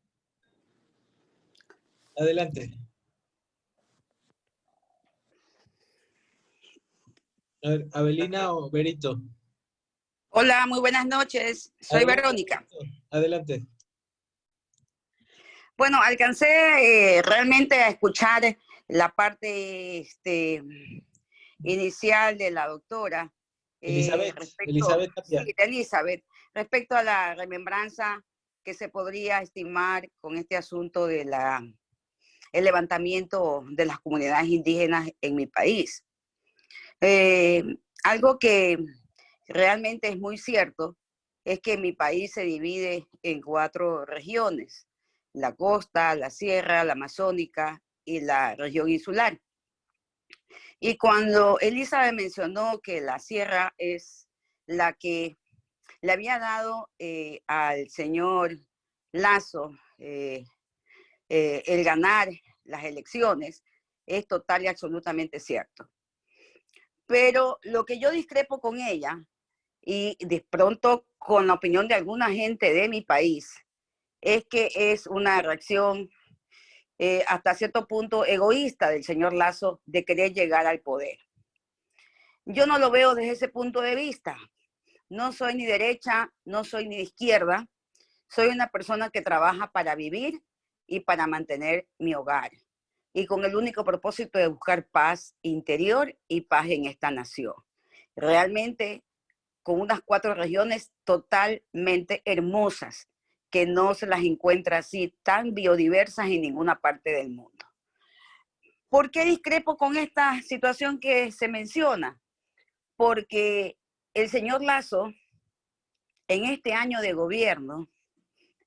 Adelante. A ver, Abelina o Berito. Hola, muy buenas noches. Soy Adelante, Verónica. Berito. Adelante. Bueno, alcancé realmente a escuchar la parte inicial de la doctora. Elizabeth Tapia. Sí, de Elizabeth, respecto a la remembranza que se podría estimar con este asunto de el levantamiento de las comunidades indígenas en mi país. Algo que realmente es muy cierto es que mi país se divide en 4 regiones: la costa, la sierra, la amazónica y la región insular. Y cuando Elizabeth mencionó que la sierra es la que le había dado al señor Lasso el ganar las elecciones, es total y absolutamente cierto. Pero lo que yo discrepo con ella y de pronto con la opinión de alguna gente de mi país, es que es una reacción hasta cierto punto egoísta del señor Lasso de querer llegar al poder. Yo no lo veo desde ese punto de vista. No soy ni derecha, no soy ni de izquierda. Soy una persona que trabaja para vivir y para mantener mi hogar. Y con el único propósito de buscar paz interior y paz en esta nación. Realmente con unas 4 regiones totalmente hermosas, que no se las encuentra así tan biodiversas en ninguna parte del mundo. ¿Por qué discrepo con esta situación que se menciona? Porque el señor Lasso, en este año de gobierno,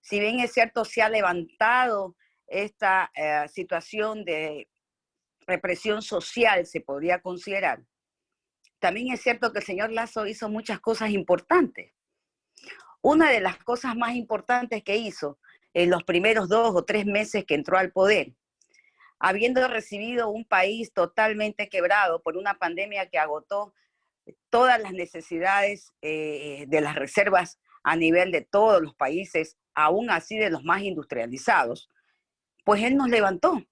si bien es cierto, se ha levantado esta situación de represión social, se podría considerar, también es cierto que el señor Lasso hizo muchas cosas importantes. Una de las cosas más importantes que hizo en los primeros 2 o 3 meses que entró al poder, habiendo recibido un país totalmente quebrado por una pandemia que agotó todas las necesidades de las reservas a nivel de todos los países, aún así de los más industrializados, pues él nos levantó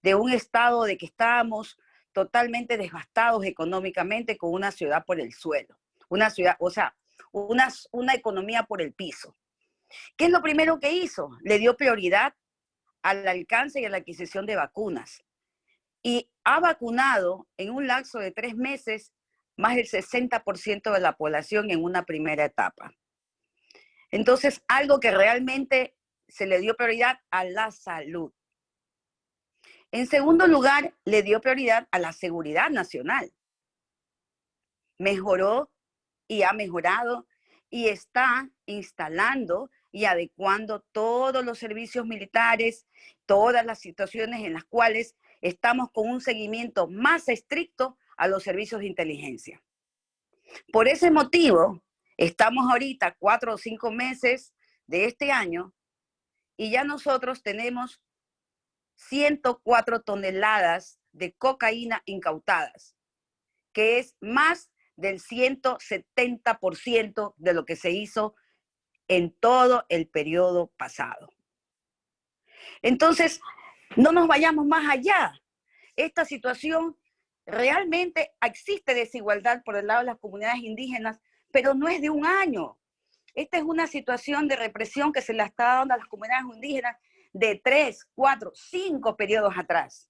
de un estado de que estábamos totalmente devastados económicamente con una ciudad por el suelo, una ciudad, o sea, una economía por el piso. ¿Qué es lo primero que hizo? Le dio prioridad al alcance y a la adquisición de vacunas. Y ha vacunado en un lapso de 3 meses más del 60% de la población en una primera etapa. Entonces, algo que realmente se le dio prioridad a la salud. En segundo lugar, le dio prioridad a la seguridad nacional. Mejoró y ha mejorado y está instalando y adecuando todos los servicios militares, todas las situaciones en las cuales estamos con un seguimiento más estricto a los servicios de inteligencia. Por ese motivo, estamos ahorita 4 o 5 meses de este año y ya nosotros tenemos 104 toneladas de cocaína incautadas, que es más del 170% de lo que se hizo en todo el periodo pasado. Entonces, no nos vayamos más allá. Esta situación realmente existe desigualdad por el lado de las comunidades indígenas, pero no es de un año. Esta es una situación de represión que se le está dando a las comunidades indígenas de 3, 4, 5 periodos atrás.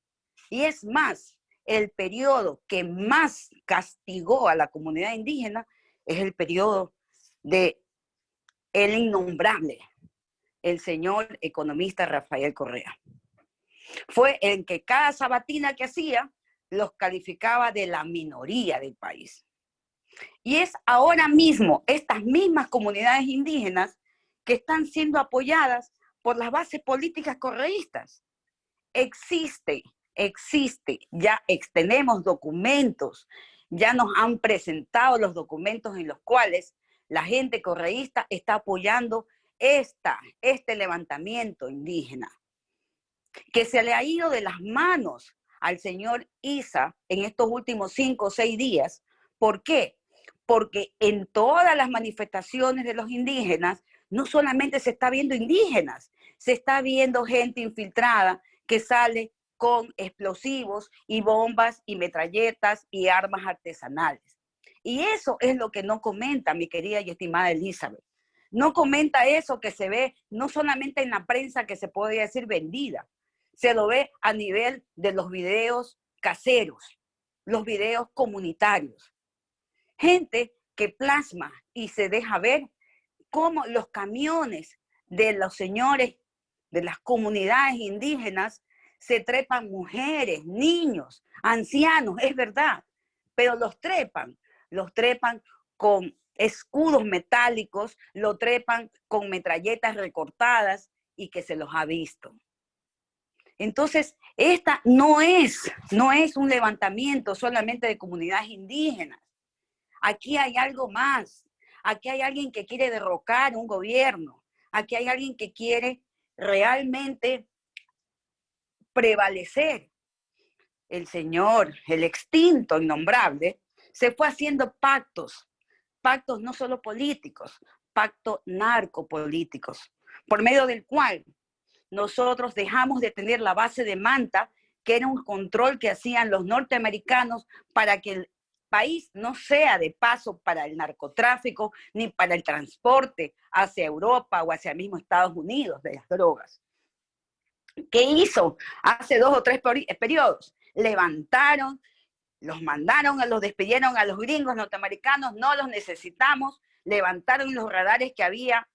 Y es más, el periodo que más castigó a la comunidad indígena es el periodo de el innombrable, el señor economista Rafael Correa. Fue el que cada sabatina que hacía los calificaba de la minoría del país. Y es ahora mismo estas mismas comunidades indígenas que están siendo apoyadas por las bases políticas correístas. Existe, ya tenemos documentos, ya nos han presentado los documentos en los cuales la gente correísta está apoyando este levantamiento indígena, que se le ha ido de las manos al señor Issa en estos últimos 5 o 6 días. ¿Por qué? Porque en todas las manifestaciones de los indígenas, no solamente se está viendo indígenas, se está viendo gente infiltrada que sale con explosivos y bombas y metralletas y armas artesanales. Y eso es lo que no comenta mi querida y estimada Elizabeth. No comenta eso que se ve no solamente en la prensa que se podría decir vendida, se lo ve a nivel de los videos caseros, los videos comunitarios. Gente que plasma y se deja ver cómo los camiones de los señores de las comunidades indígenas se trepan mujeres, niños, ancianos, es verdad, pero los trepan con escudos metálicos, lo trepan con metralletas recortadas y que se los ha visto. Entonces, esta no es un levantamiento solamente de comunidades indígenas. Aquí hay algo más. Aquí hay alguien que quiere derrocar un gobierno. Aquí hay alguien que quiere realmente prevalecer. El señor, el extinto innombrable, se fue haciendo pactos pactos no solo políticos, pactos narcopolíticos, por medio del cual nosotros dejamos de tener la base de Manta, que era un control que hacían los norteamericanos para que el país no sea de paso para el narcotráfico ni para el transporte hacia Europa o hacia el mismo Estados Unidos de las drogas. ¿Qué hizo? Hace 2 o 3 periodos. Levantaron, los mandaron, los despidieron a los gringos norteamericanos, no los necesitamos, levantaron los radares que había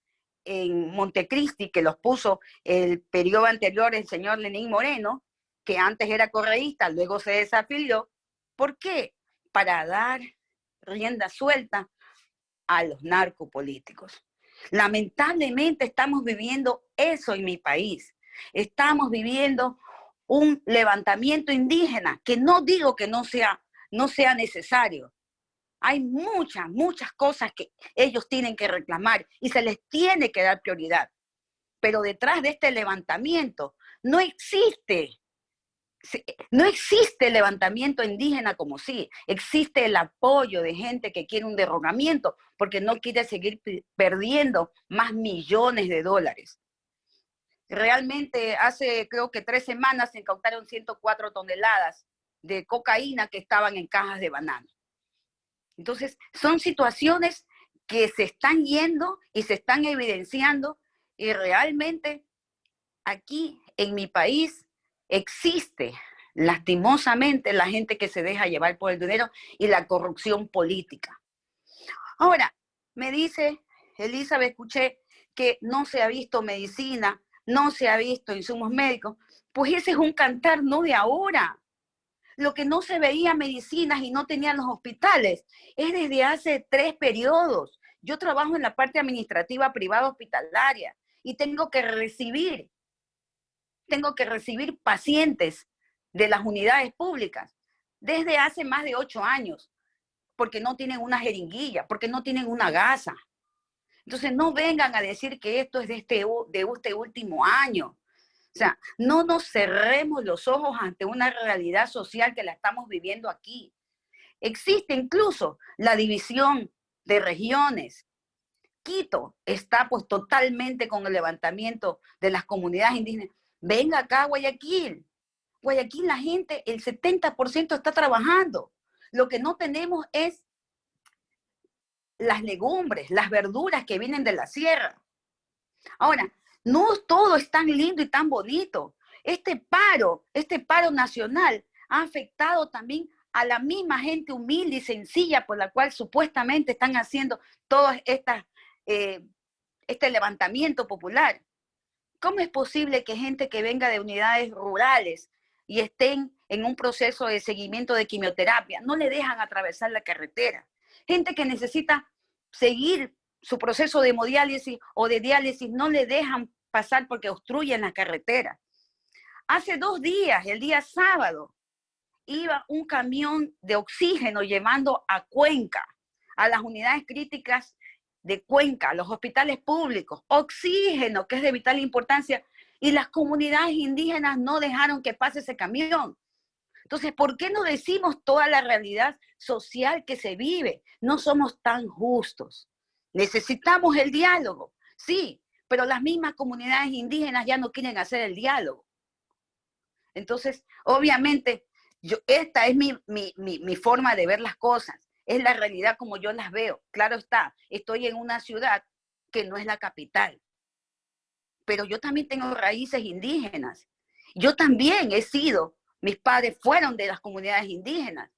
en Montecristi, que los puso el periodo anterior el señor Lenín Moreno, que antes era correísta, luego se desafilió. ¿Por qué? Para dar rienda suelta a los narcopolíticos. Lamentablemente estamos viviendo eso en mi país. Estamos viviendo un levantamiento indígena, que no digo que no sea necesario. Hay muchas cosas que ellos tienen que reclamar y se les tiene que dar prioridad. Pero detrás de este levantamiento no existe levantamiento indígena como sí. Existe el apoyo de gente que quiere un derrocamiento porque no quiere seguir perdiendo más millones de dólares. Realmente hace creo que 3 semanas se incautaron 104 toneladas de cocaína que estaban en cajas de banano. Entonces, son situaciones que se están yendo y se están evidenciando, y realmente aquí en mi país existe lastimosamente la gente que se deja llevar por el dinero y la corrupción política. Ahora, me dice Elizabeth, escuché que no se ha visto medicina, no se ha visto insumos médicos. Pues ese es un cantar no de ahora. Lo que no se veía medicinas y no tenían los hospitales es desde hace 3 periodos. Yo trabajo en la parte administrativa privada hospitalaria y tengo que recibir pacientes de las unidades públicas desde hace más de 8 años, porque no tienen una jeringuilla, porque no tienen una gasa. Entonces no vengan a decir que esto es de este último año. O sea, no nos cerremos los ojos ante una realidad social que la estamos viviendo aquí. Existe incluso la división de regiones. Quito está pues totalmente con el levantamiento de las comunidades indígenas. Venga acá a Guayaquil. Guayaquil la gente, el 70% está trabajando. Lo que no tenemos es las legumbres, las verduras que vienen de la sierra. Ahora, no todo es tan lindo y tan bonito. Este paro nacional ha afectado también a la misma gente humilde y sencilla por la cual supuestamente están haciendo todo este levantamiento popular. ¿Cómo es posible que gente que venga de unidades rurales y estén en un proceso de seguimiento de quimioterapia no le dejan atravesar la carretera? Gente que necesita seguir su proceso de hemodiálisis o de diálisis no le dejan pasar porque obstruyen la carretera. Hace 2 días, el día sábado, iba un camión de oxígeno llevando a Cuenca, a las unidades críticas de Cuenca, a los hospitales públicos, oxígeno, que es de vital importancia, y las comunidades indígenas no dejaron que pase ese camión. Entonces, ¿por qué no decimos toda la realidad social que se vive? No somos tan justos. Necesitamos el diálogo, sí, pero las mismas comunidades indígenas ya no quieren hacer el diálogo. Entonces, obviamente, esta es mi forma de ver las cosas. Es la realidad como yo las veo. Claro está, estoy en una ciudad que no es la capital. Pero yo también tengo raíces indígenas. Yo también mis padres fueron de las comunidades indígenas.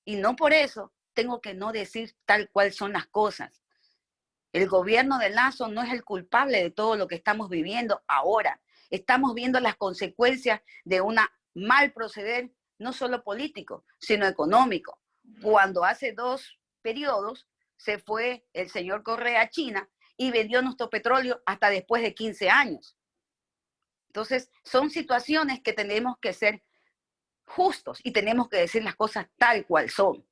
Y no por eso tengo que no decir tal cual son las cosas. El gobierno de Lazo no es el culpable de todo lo que estamos viviendo ahora. Estamos viendo las consecuencias de un mal proceder, no solo político, sino económico. Cuando hace 2 periodos se fue el señor Correa a China y vendió nuestro petróleo hasta después de 15 años. Entonces, son situaciones que tenemos que ser justos y tenemos que decir las cosas tal cual son.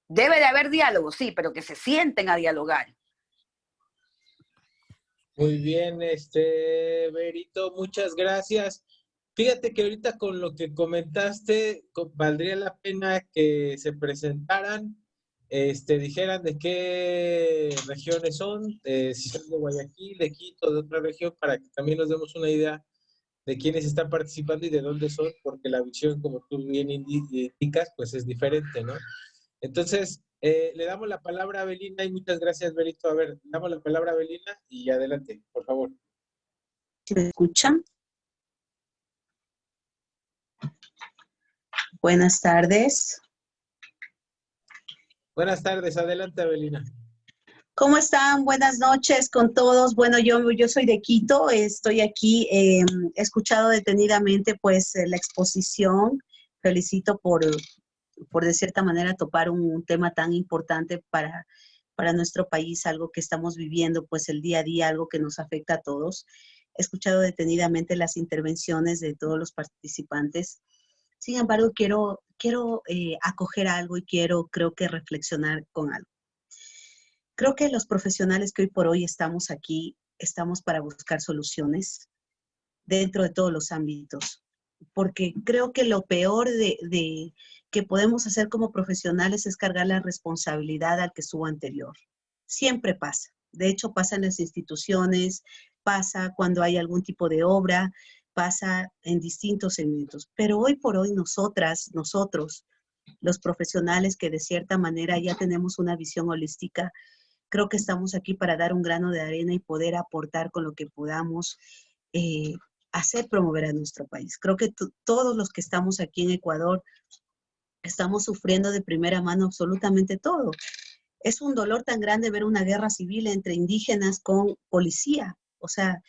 Debe de haber diálogo, sí, pero que se sienten a dialogar. Muy bien, Berito, muchas gracias. Fíjate que ahorita con lo que comentaste, valdría la pena que se presentaran dijeran de qué regiones son, si son de Guayaquil, de Quito, de otra región, para que también nos demos una idea de quiénes están participando y de dónde son, porque la visión, como tú bien indicas, pues es diferente, ¿no? Entonces, le damos la palabra a Belina y muchas gracias, Belito. A ver, le damos la palabra a Belina y adelante, por favor. ¿Se me escuchan? Buenas tardes. Buenas tardes, adelante, Belina. ¿Cómo están? Buenas noches con todos. Bueno, yo soy de Quito, estoy aquí, he escuchado detenidamente pues la exposición. Felicito por de cierta manera topar un tema tan importante para nuestro país, algo que estamos viviendo pues el día a día, algo que nos afecta a todos. He escuchado detenidamente las intervenciones de todos los participantes. Sin embargo, quiero acoger algo y creo que reflexionar con algo. Creo que los profesionales que hoy por hoy estamos aquí, estamos para buscar soluciones dentro de todos los ámbitos, porque creo que lo peor que podemos hacer como profesionales es cargar la responsabilidad al que estuvo anterior. Siempre pasa. De hecho, pasa en las instituciones, pasa cuando hay algún tipo de obra, pasa en distintos segmentos. Pero hoy por hoy nosotros, los profesionales que de cierta manera ya tenemos una visión holística, creo que estamos aquí para dar un grano de arena y poder aportar con lo que podamos hacer promover a nuestro país. Creo que todos los que estamos aquí en Ecuador estamos sufriendo de primera mano absolutamente todo. Es un dolor tan grande ver una guerra civil entre indígenas con policía, o sea,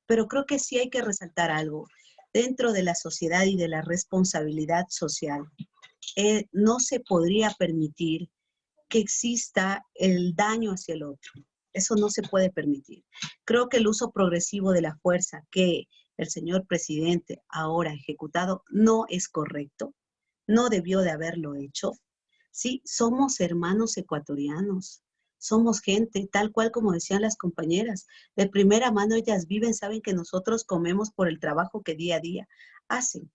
pero creo que sí hay que resaltar algo. Dentro de la sociedad y de la responsabilidad social, no se podría permitir que exista el daño hacia el otro. Eso no se puede permitir. Creo que el uso progresivo de la fuerza que el señor presidente ahora ha ejecutado no es correcto, no debió de haberlo hecho. Sí, somos hermanos ecuatorianos, somos gente, tal cual como decían las compañeras, de primera mano ellas viven, saben que nosotros comemos por el trabajo que día a día hacen.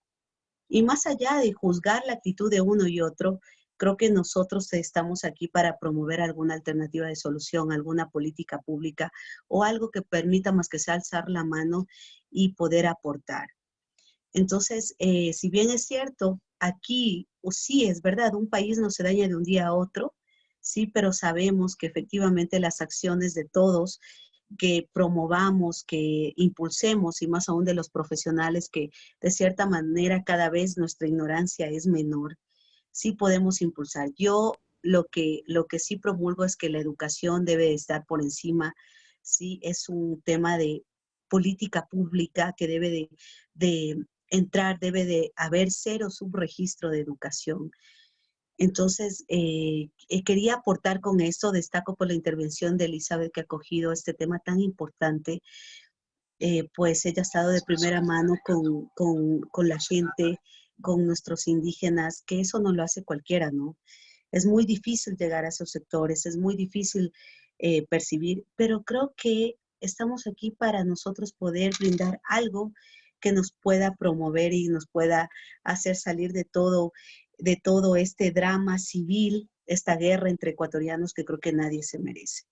Y más allá de juzgar la actitud de uno y otro, creo que nosotros estamos aquí para promover alguna alternativa de solución, alguna política pública o algo que permita más que sea alzar la mano y poder aportar. Entonces, si bien es cierto, aquí sí es verdad, un país no se daña de un día a otro, sí, pero sabemos que efectivamente las acciones de todos que promovamos, que impulsemos y más aún de los profesionales que de cierta manera cada vez nuestra ignorancia es menor, sí podemos impulsar. Yo lo que sí promulgo es que la educación debe estar por encima, sí es un tema de política pública que debe de entrar, debe de haber cero subregistro de educación. Entonces, quería aportar con esto, destaco por la intervención de Elizabeth que ha cogido este tema tan importante, pues ella ha estado de primera mano con la gente, con nuestros indígenas, que eso no lo hace cualquiera, ¿no? Es muy difícil llegar a esos sectores, es muy difícil percibir, pero creo que estamos aquí para nosotros poder brindar algo que nos pueda promover y nos pueda hacer salir de todo este drama civil, esta guerra entre ecuatorianos que creo que nadie se merece.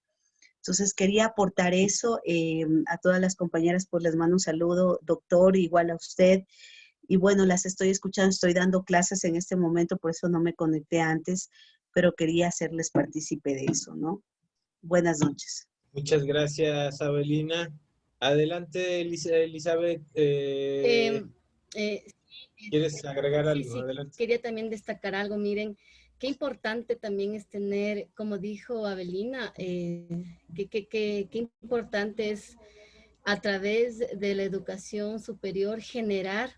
Entonces quería aportar eso a todas las compañeras, pues les mando un saludo, doctor, igual a usted. Y bueno, las estoy escuchando, estoy dando clases en este momento, por eso no me conecté antes, pero quería hacerles partícipe de eso, ¿no? Buenas noches. Muchas gracias, Abelina. Adelante, Elizabeth. ¿Quieres agregar algo? Sí, Adelante. quería también destacar algo. Miren, qué importante también es tener, como dijo Abelina, qué importante es a través de la educación superior generar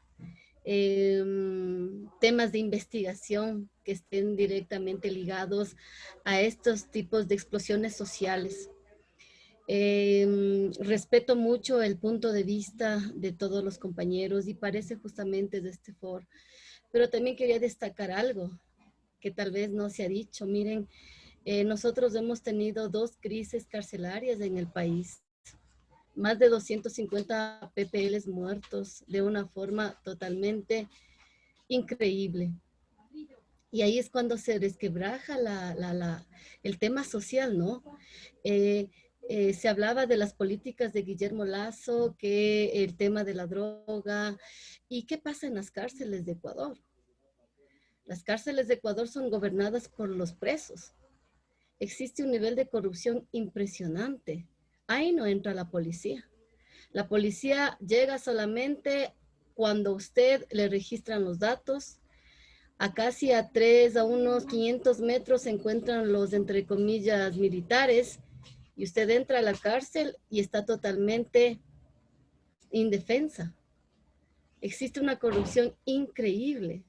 temas de investigación que estén directamente ligados a estos tipos de explosiones sociales. Respeto mucho el punto de vista de todos los compañeros y parece justamente de este foro, pero también quería destacar algo que tal vez no se ha dicho. Miren, nosotros hemos tenido 2 crisis carcelarias en el país, más de 250 PPLs muertos de una forma totalmente increíble. Y ahí es cuando se resquebraja el tema social, ¿no? Se hablaba de las políticas de Guillermo Lasso, que el tema de la droga. ¿Y qué pasa en las cárceles de Ecuador? Las cárceles de Ecuador son gobernadas por los presos. Existe un nivel de corrupción impresionante. Ahí no entra la policía. La policía llega solamente cuando usted le registran los datos. A casi a unos 500 metros se encuentran los, entre comillas, militares, y usted entra a la cárcel y está totalmente indefensa. Existe una corrupción increíble.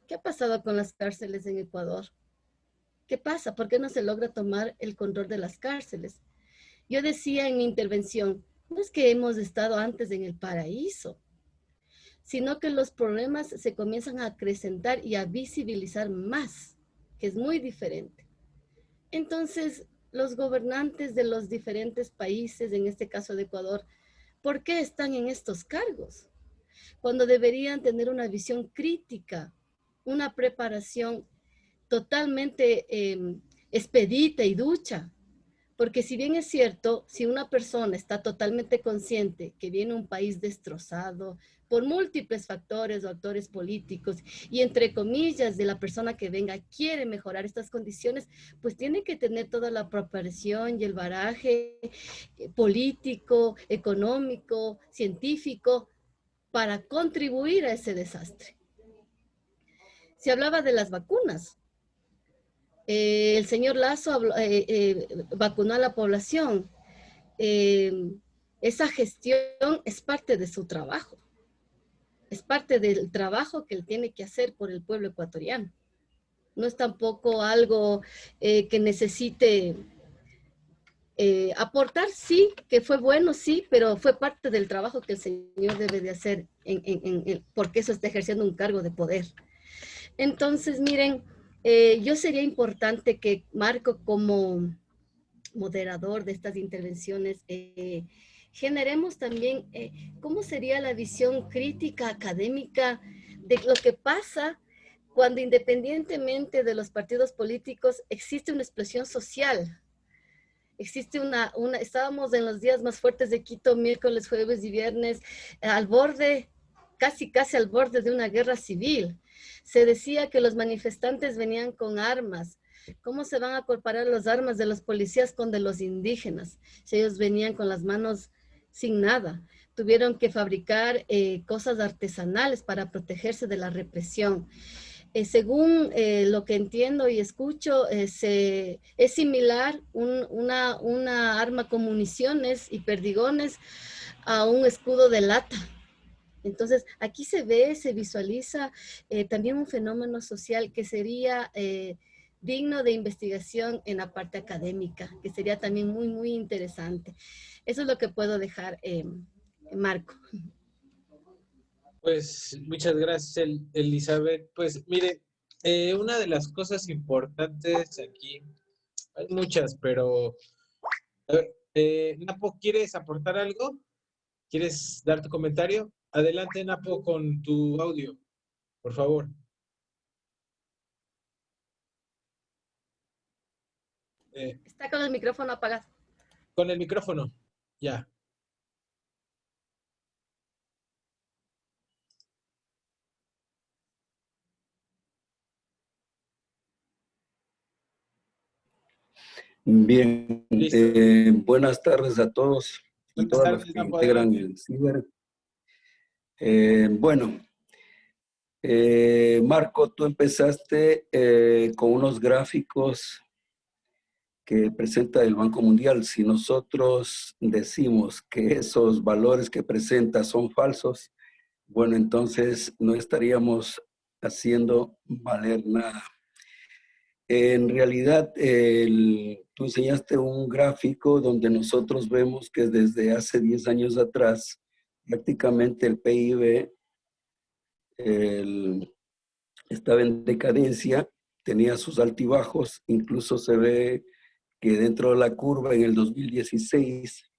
¿Qué ha pasado con las cárceles en Ecuador? ¿Qué pasa? ¿Por qué no se logra tomar el control de las cárceles? Yo decía en mi intervención, no es que hemos estado antes en el paraíso, sino que los problemas se comienzan a acrecentar y a visibilizar más, que es muy diferente. Entonces, los gobernantes de los diferentes países, en este caso de Ecuador, ¿por qué están en estos cargos? Cuando deberían tener una visión crítica, una preparación totalmente expedita y ducha. Porque si bien es cierto, si una persona está totalmente consciente que viene un país destrozado por múltiples factores o actores políticos y entre comillas de la persona que venga quiere mejorar estas condiciones, pues tiene que tener toda la preparación y el baraje político, económico, científico para contribuir a ese desastre. Se hablaba de las vacunas. El señor Lasso vacunó a la población. Esa gestión es parte de su trabajo. Es parte del trabajo que él tiene que hacer por el pueblo ecuatoriano. No es tampoco algo que necesite aportar, sí, que fue bueno, sí, pero fue parte del trabajo que el señor debe de hacer porque eso está ejerciendo un cargo de poder. Entonces, miren, yo sería importante que Marco, como moderador de estas intervenciones, generemos también cómo sería la visión crítica académica de lo que pasa cuando independientemente de los partidos políticos existe una explosión social. Existe estábamos en los días más fuertes de Quito, miércoles, jueves y viernes, al borde, casi al borde de una guerra civil. Se decía que los manifestantes venían con armas. ¿Cómo se van a comparar las armas de los policías con de los indígenas? Si ellos venían con las manos sin nada. Tuvieron que fabricar cosas artesanales para protegerse de la represión. Según lo que entiendo y escucho, es similar una arma con municiones y perdigones a un escudo de lata. Entonces, aquí se ve, se visualiza también un fenómeno social que sería digno de investigación en la parte académica, que sería también muy, muy interesante. Eso es lo que puedo dejar, Marco. Pues muchas gracias, Elizabeth. Pues mire, una de las cosas importantes aquí, hay muchas, pero a ver, Napo, ¿quieres aportar algo? ¿Quieres dar tu comentario? Adelante, Napo, con tu audio, por favor. Está con el micrófono apagado. Con el micrófono, ya. Bien, buenas tardes a todos y todas los que integran el CIBER. Marco, tú empezaste con unos gráficos que presenta el Banco Mundial. Si nosotros decimos que esos valores que presenta son falsos, bueno, entonces no estaríamos haciendo valer nada. En realidad, tú enseñaste un gráfico donde nosotros vemos que desde hace 10 años atrás, prácticamente el PIB estaba en decadencia, tenía sus altibajos, incluso se ve que dentro de la curva en el 2016,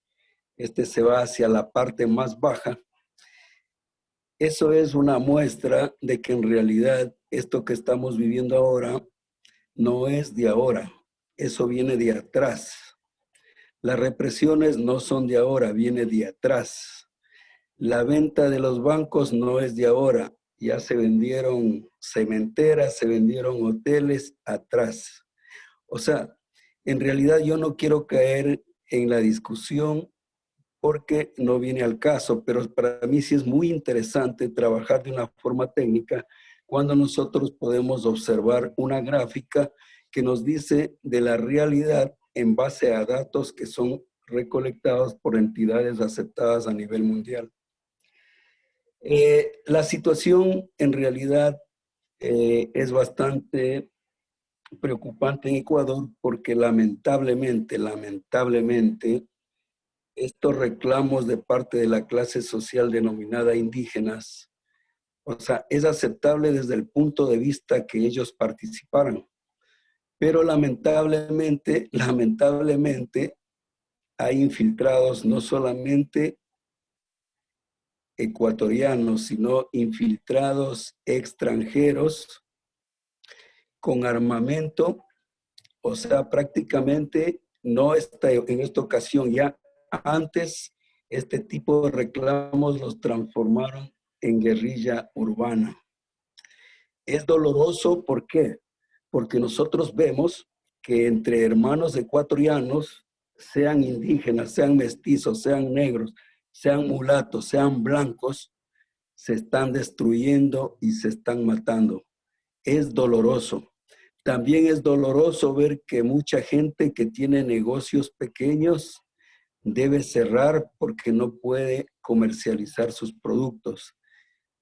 se va hacia la parte más baja. Eso es una muestra de que en realidad esto que estamos viviendo ahora no es de ahora, eso viene de atrás. Las represiones no son de ahora, viene de atrás. La venta de los bancos no es de ahora, ya se vendieron cementeras, se vendieron hoteles atrás. O sea, en realidad yo no quiero caer en la discusión porque no viene al caso, pero para mí sí es muy interesante trabajar de una forma técnica cuando nosotros podemos observar una gráfica que nos dice de la realidad en base a datos que son recolectados por entidades aceptadas a nivel mundial. La situación en realidad es bastante preocupante en Ecuador porque lamentablemente, estos reclamos de parte de la clase social denominada indígenas, o sea, es aceptable desde el punto de vista que ellos participaran, pero lamentablemente hay infiltrados no solamente ecuatorianos, sino infiltrados extranjeros con armamento, o sea, prácticamente no está en esta ocasión ya. Antes, este tipo de reclamos los transformaron en guerrilla urbana. Es doloroso, ¿por qué? Porque nosotros vemos que entre hermanos ecuatorianos, sean indígenas, sean mestizos, sean negros, sean mulatos, sean blancos, se están destruyendo y se están matando. Es doloroso. También es doloroso ver que mucha gente que tiene negocios pequeños debe cerrar porque no puede comercializar sus productos.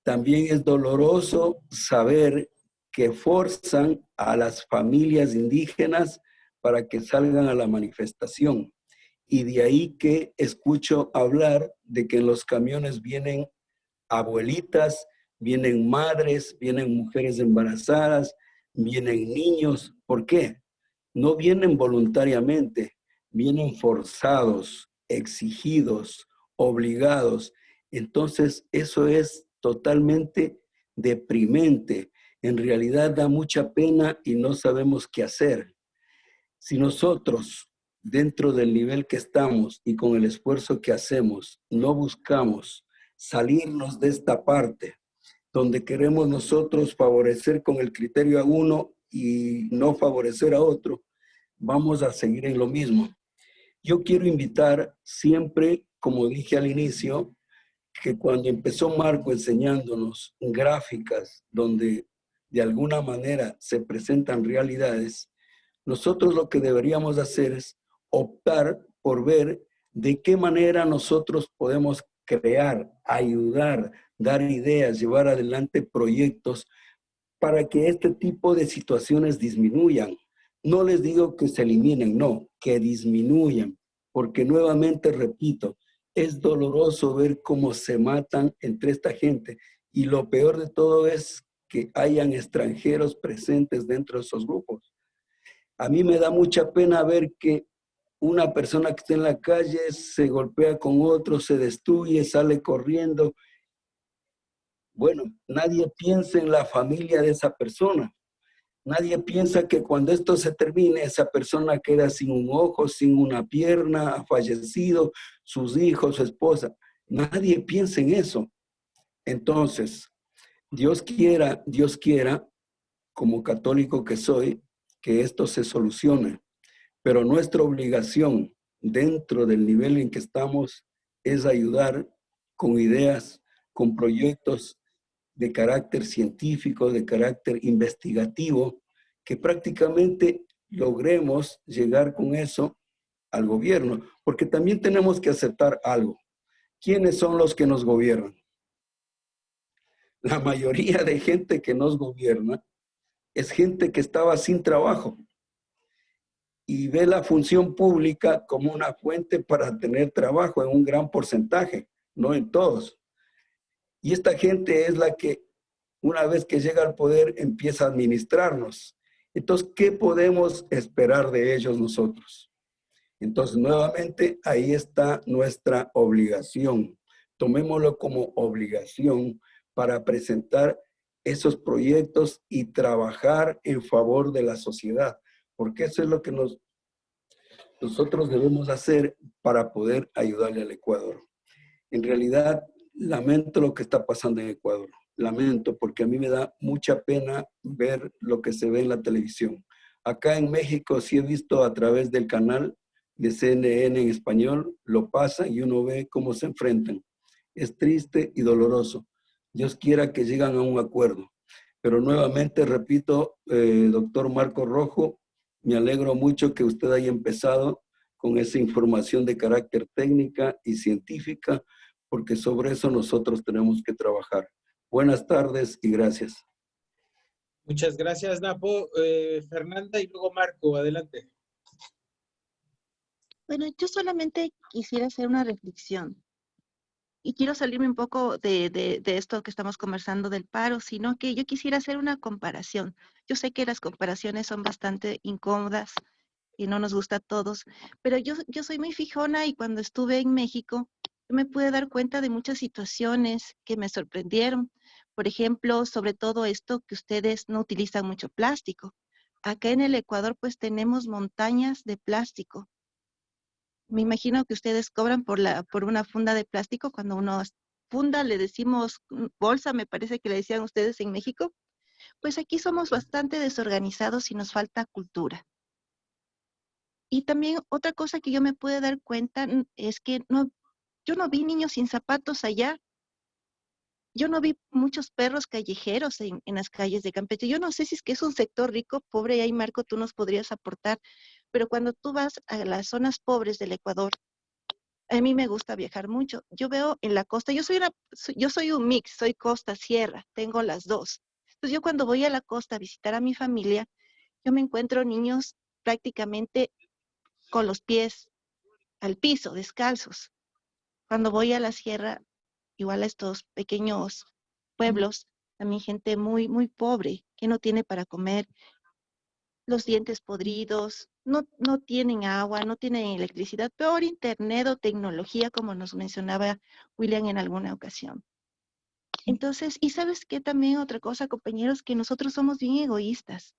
También es doloroso saber que forzan a las familias indígenas para que salgan a la manifestación. Y de ahí que escucho hablar de que en los camiones vienen abuelitas, vienen madres, vienen mujeres embarazadas, vienen niños. ¿Por qué? No vienen voluntariamente, vienen forzados, exigidos, obligados. Entonces, eso es totalmente deprimente. En realidad da mucha pena y no sabemos qué hacer. Si nosotros, dentro del nivel que estamos y con el esfuerzo que hacemos, no buscamos salirnos de esta parte, donde queremos nosotros favorecer con el criterio a uno y no favorecer a otro, vamos a seguir en lo mismo. Yo quiero invitar siempre, como dije al inicio, que cuando empezó Marco enseñándonos gráficas donde de alguna manera se presentan realidades, nosotros lo que deberíamos hacer es optar por ver de qué manera nosotros podemos crear, ayudar, dar ideas, llevar adelante proyectos para que este tipo de situaciones disminuyan. No les digo que se eliminen, no, que disminuyan, porque nuevamente repito, es doloroso ver cómo se matan entre esta gente y lo peor de todo es que hayan extranjeros presentes dentro de esos grupos. A mí me da mucha pena ver que una persona que está en la calle se golpea con otro, se destruye, sale corriendo. Bueno, nadie piensa en la familia de esa persona. Nadie piensa que cuando esto se termine, esa persona queda sin un ojo, sin una pierna, ha fallecido, sus hijos, su esposa. Nadie piensa en eso. Entonces, Dios quiera, como católico que soy, que esto se solucione. Pero nuestra obligación dentro del nivel en que estamos es ayudar con ideas, con proyectos de carácter científico, de carácter investigativo, que prácticamente logremos llegar con eso al gobierno. Porque también tenemos que aceptar algo. ¿Quiénes son los que nos gobiernan? La mayoría de gente que nos gobierna es gente que estaba sin trabajo y ve la función pública como una fuente para tener trabajo en un gran porcentaje, no en todos. Y esta gente es la que, una vez que llega al poder, empieza a administrarnos. Entonces, ¿qué podemos esperar de ellos nosotros? Entonces, nuevamente, ahí está nuestra obligación. Tomémoslo como obligación para presentar esos proyectos y trabajar en favor de la sociedad, porque eso es lo que nosotros debemos hacer para poder ayudarle al Ecuador. En realidad, lamento lo que está pasando en Ecuador. Lamento porque a mí me da mucha pena ver lo que se ve en la televisión. Acá en México sí he visto a través del canal de CNN en español, lo pasan y uno ve cómo se enfrentan. Es triste y doloroso. Dios quiera que lleguen a un acuerdo. Pero nuevamente repito, doctor Marco Rojo, me alegro mucho que usted haya empezado con esa información de carácter técnica y científica, porque sobre eso nosotros tenemos que trabajar. Buenas tardes y gracias. Muchas gracias, Napo. Fernanda y luego Marco, adelante. Bueno, yo solamente quisiera hacer una reflexión y quiero salirme un poco de esto que estamos conversando del paro, sino que yo quisiera hacer una comparación. Yo sé que las comparaciones son bastante incómodas y no nos gusta a todos, pero yo soy muy fijona y cuando estuve en México me pude dar cuenta de muchas situaciones que me sorprendieron. Por ejemplo, sobre todo esto que ustedes no utilizan mucho plástico. Acá en el Ecuador pues tenemos montañas de plástico. Me imagino que ustedes cobran por una funda de plástico. Cuando uno funda, le decimos bolsa, me parece que le decían ustedes en México. Pues aquí somos bastante desorganizados y nos falta cultura. Y también otra cosa que yo me pude dar cuenta es que yo no vi niños sin zapatos allá. Yo no vi muchos perros callejeros en las calles de Campeche. Yo no sé si es que es un sector rico, pobre, y ahí Marco, tú nos podrías aportar, pero cuando tú vas a las zonas pobres del Ecuador, a mí me gusta viajar mucho. Yo veo en la costa, yo soy un mix, soy costa, sierra, tengo las dos. Entonces yo cuando voy a la costa a visitar a mi familia, yo me encuentro niños prácticamente con los pies al piso, descalzos. Cuando voy a la sierra, igual a estos pequeños pueblos, también gente muy, muy pobre, que no tiene para comer, los dientes podridos, no tienen agua, no tienen electricidad, peor internet o tecnología, como nos mencionaba William en alguna ocasión. Entonces, y sabes qué también otra cosa, compañeros, que nosotros somos bien egoístas.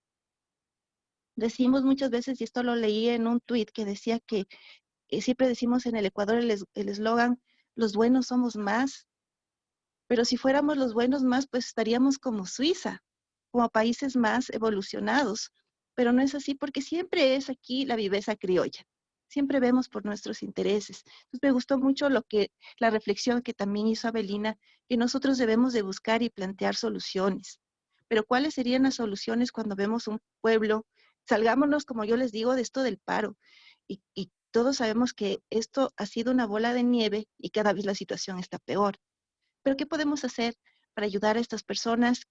Decimos muchas veces, y esto lo leí en un tuit que decía que siempre decimos en el Ecuador el eslogan, los buenos somos más, pero si fuéramos los buenos más, pues estaríamos como Suiza, como países más evolucionados. Pero no es así porque siempre es aquí la viveza criolla. Siempre vemos por nuestros intereses. Entonces me gustó mucho la reflexión que también hizo Abelina, que nosotros debemos de buscar y plantear soluciones. Pero ¿cuáles serían las soluciones cuando vemos un pueblo? Salgámonos, como yo les digo, de esto del paro. Y todos sabemos que esto ha sido una bola de nieve y cada vez la situación está peor. Pero ¿qué podemos hacer para ayudar a estas personas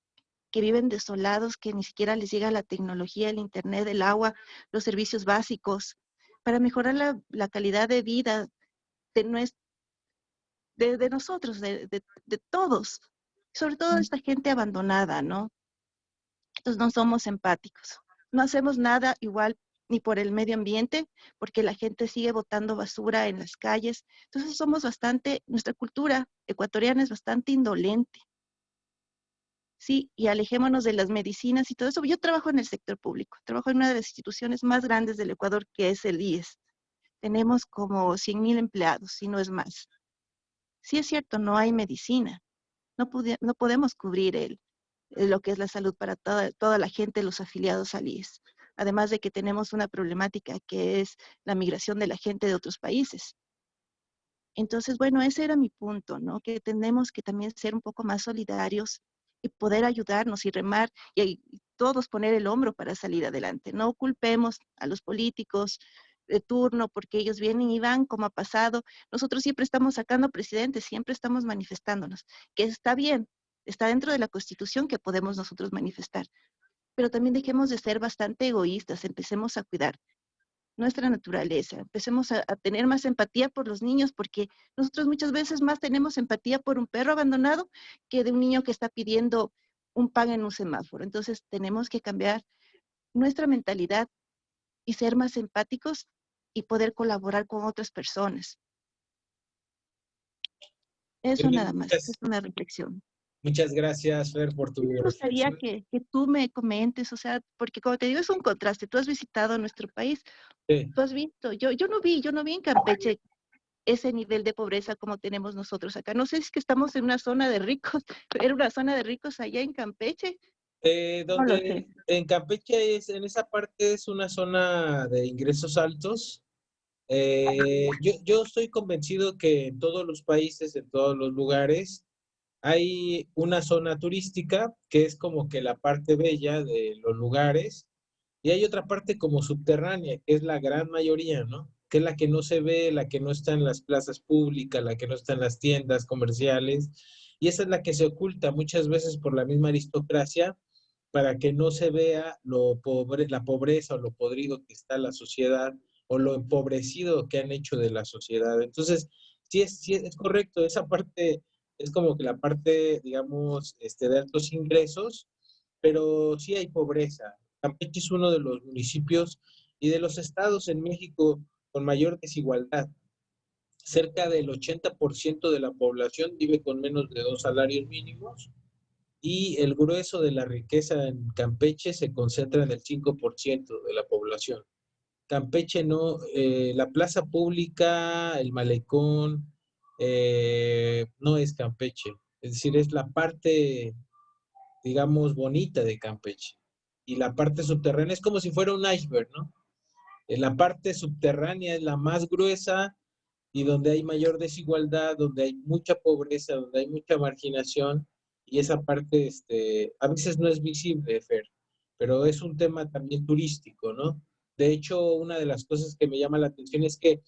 que viven desolados, que ni siquiera les llega la tecnología, el internet, el agua, los servicios básicos, para mejorar la calidad de vida de nosotros, de todos, sobre todo esta gente abandonada, ¿no? Entonces no somos empáticos, no hacemos nada igual ni por el medio ambiente, porque la gente sigue botando basura en las calles. Entonces nuestra cultura ecuatoriana es bastante indolente. Sí, y alejémonos de las medicinas y todo eso. Yo trabajo en el sector público, trabajo en una de las instituciones más grandes del Ecuador, que es el IES. Tenemos como 100,000 empleados, si no es más. Sí es cierto, no hay medicina, no podemos cubrir lo que es la salud para toda la gente, los afiliados al IES. Además de que tenemos una problemática que es la migración de la gente de otros países. Entonces, bueno, ese era mi punto, ¿no? Que tenemos que también ser un poco más solidarios y poder ayudarnos y remar y todos poner el hombro para salir adelante. No culpemos a los políticos de turno porque ellos vienen y van como ha pasado. Nosotros siempre estamos sacando presidentes, siempre estamos manifestándonos, que está bien, está dentro de la Constitución que podemos nosotros manifestar. Pero también dejemos de ser bastante egoístas, empecemos a cuidar nuestra naturaleza, empecemos a tener más empatía por los niños, porque nosotros muchas veces más tenemos empatía por un perro abandonado que de un niño que está pidiendo un pan en un semáforo. Entonces tenemos que cambiar nuestra mentalidad y ser más empáticos y poder colaborar con otras personas. Eso nada más, es una reflexión. Muchas gracias, Fer, por tu Me gustaría reflexión. que tú me comentes, o sea, porque como te digo, es un contraste. Tú has visitado nuestro país, Sí. tú has visto, yo no vi en Campeche ese nivel de pobreza como tenemos nosotros acá. No sé si es que estamos en una zona de ricos, era una zona de ricos allá en Campeche, no lo sé. Donde en Campeche en esa parte es una zona de ingresos altos. Yo estoy convencido que en todos los países, en todos los lugares, hay una zona turística que es como que la parte bella de los lugares y hay otra parte como subterránea, que es la gran mayoría, ¿no? Que es la que no se ve, la que no está en las plazas públicas, la que no está en las tiendas comerciales y esa es la que se oculta muchas veces por la misma aristocracia para que no se vea la pobreza o lo podrido que está la sociedad o lo empobrecido que han hecho de la sociedad. Entonces, sí es correcto, esa parte es como que la parte, digamos, de altos ingresos, pero sí hay pobreza. Campeche es uno de los municipios y de los estados en México con mayor desigualdad. Cerca del 80% de la población vive con menos de 2 salarios mínimos y el grueso de la riqueza en Campeche se concentra en el 5% de la población. Campeche no, la plaza pública, el malecón, no es Campeche. Es decir, es la parte, digamos, bonita de Campeche. Y la parte subterránea es como si fuera un iceberg, ¿no? La parte subterránea es la más gruesa y donde hay mayor desigualdad, donde hay mucha pobreza, donde hay mucha marginación, y esa parte a veces no es visible, Fer, pero es un tema también turístico, ¿no? De hecho, una de las cosas que me llama la atención es que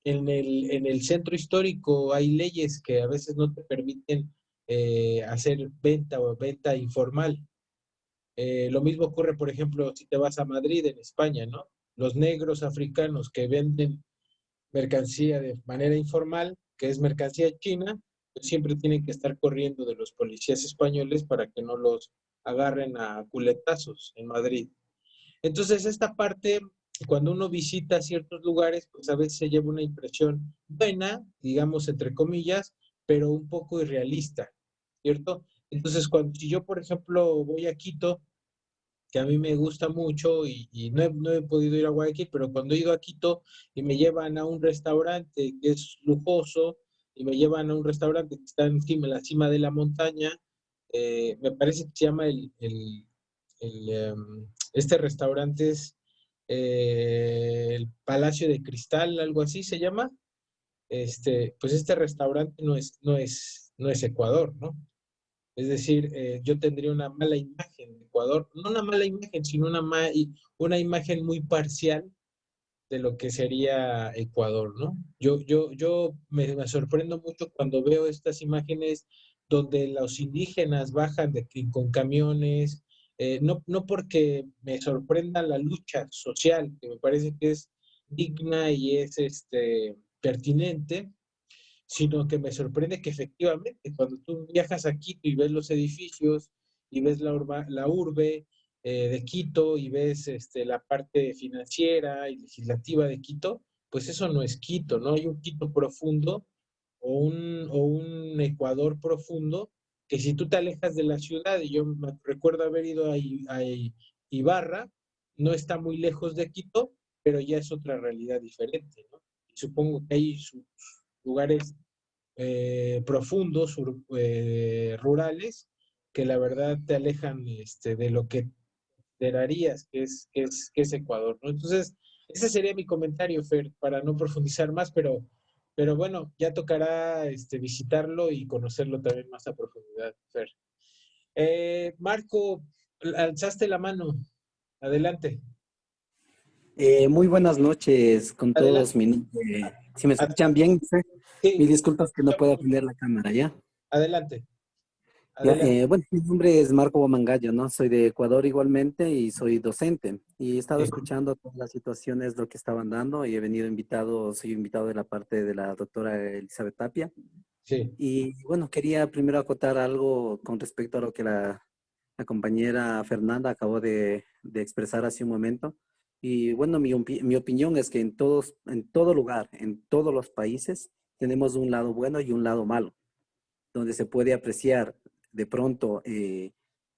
en el centro histórico hay leyes que a veces no te permiten hacer venta o venta informal. Lo mismo ocurre, por ejemplo, si te vas a Madrid, en España, ¿no? Los negros africanos que venden mercancía de manera informal, que es mercancía china, pues siempre tienen que estar corriendo de los policías españoles para que no los agarren a culetazos en Madrid. Entonces, esta parte, cuando uno visita ciertos lugares, pues a veces se lleva una impresión buena, digamos, entre comillas, pero un poco irrealista, ¿cierto? Entonces, si yo, por ejemplo, voy a Quito, que a mí me gusta mucho y no he podido ir a Guayaquil, pero cuando he ido a Quito y me llevan a un restaurante que es lujoso y me llevan a un restaurante que está encima, en la cima de la montaña, me parece que se llama este restaurante es el Palacio de Cristal, algo así se llama. Pues este restaurante no es Ecuador, ¿no? Es decir, yo tendría una mala imagen de Ecuador, no una mala imagen, sino una imagen muy parcial de lo que sería Ecuador, ¿no? Yo me sorprendo mucho cuando veo estas imágenes donde los indígenas bajan con camiones, no porque me sorprenda la lucha social, que me parece que es digna y es pertinente, sino que me sorprende que efectivamente cuando tú viajas a Quito y ves los edificios y ves la urbe de Quito y ves la parte financiera y legislativa de Quito, pues eso no es Quito, ¿no? Hay un Quito profundo o un Ecuador profundo que si tú te alejas de la ciudad, y yo me recuerdo haber ido a Ibarra, no está muy lejos de Quito, pero ya es otra realidad diferente, ¿no? Y supongo que hay sus lugares profundos, rurales, que la verdad te alejan de lo que esperarías que es Ecuador, ¿no? Entonces, ese sería mi comentario, Fer, para no profundizar más, pero bueno, ya tocará visitarlo y conocerlo también más a profundidad, Fer. Marco, alzaste la mano. Adelante. Muy buenas noches con todos. Adelante. Si me escuchan bien, Sí, mis disculpas que no puedo prender la cámara, ¿ya? adelante. Ya, Adelante. bueno, mi nombre es Marco Bomangallo, ¿no? Soy de Ecuador igualmente y soy docente. Y he estado Sí, escuchando todas las situaciones, lo que estaban dando y he venido invitado, soy invitado de la parte de la doctora Elizabeth Tapia. sí. Y bueno, quería primero acotar algo con respecto a lo que la compañera Fernanda acabó de expresar hace un momento. Y bueno, mi opinión es que en todo lugar, en todos los países, tenemos un lado bueno y un lado malo, donde se puede apreciar de pronto